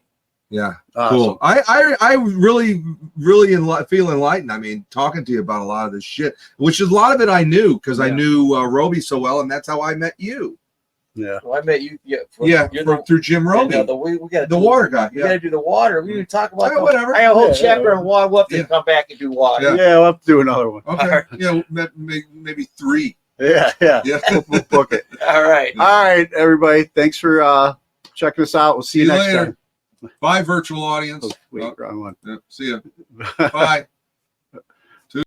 Yeah, cool. I really feel enlightened. I mean, talking to you about a lot of this shit, which is a lot of it I knew because I knew Roby so well, and that's how I met you. Yeah. Well, I met you. Through Jim Roby. We got the water guy. We got to do the water. We didn't talk about whatever. I have a whole chapter on water. We'll have to come back and do water. Yeah, we'll have to do another one. Okay. Yeah, maybe 3. Yeah. We'll book it. All right, everybody. Thanks for checking us out. We'll see you next later. time. Bye, virtual audience. Wrong one. See ya. Bye.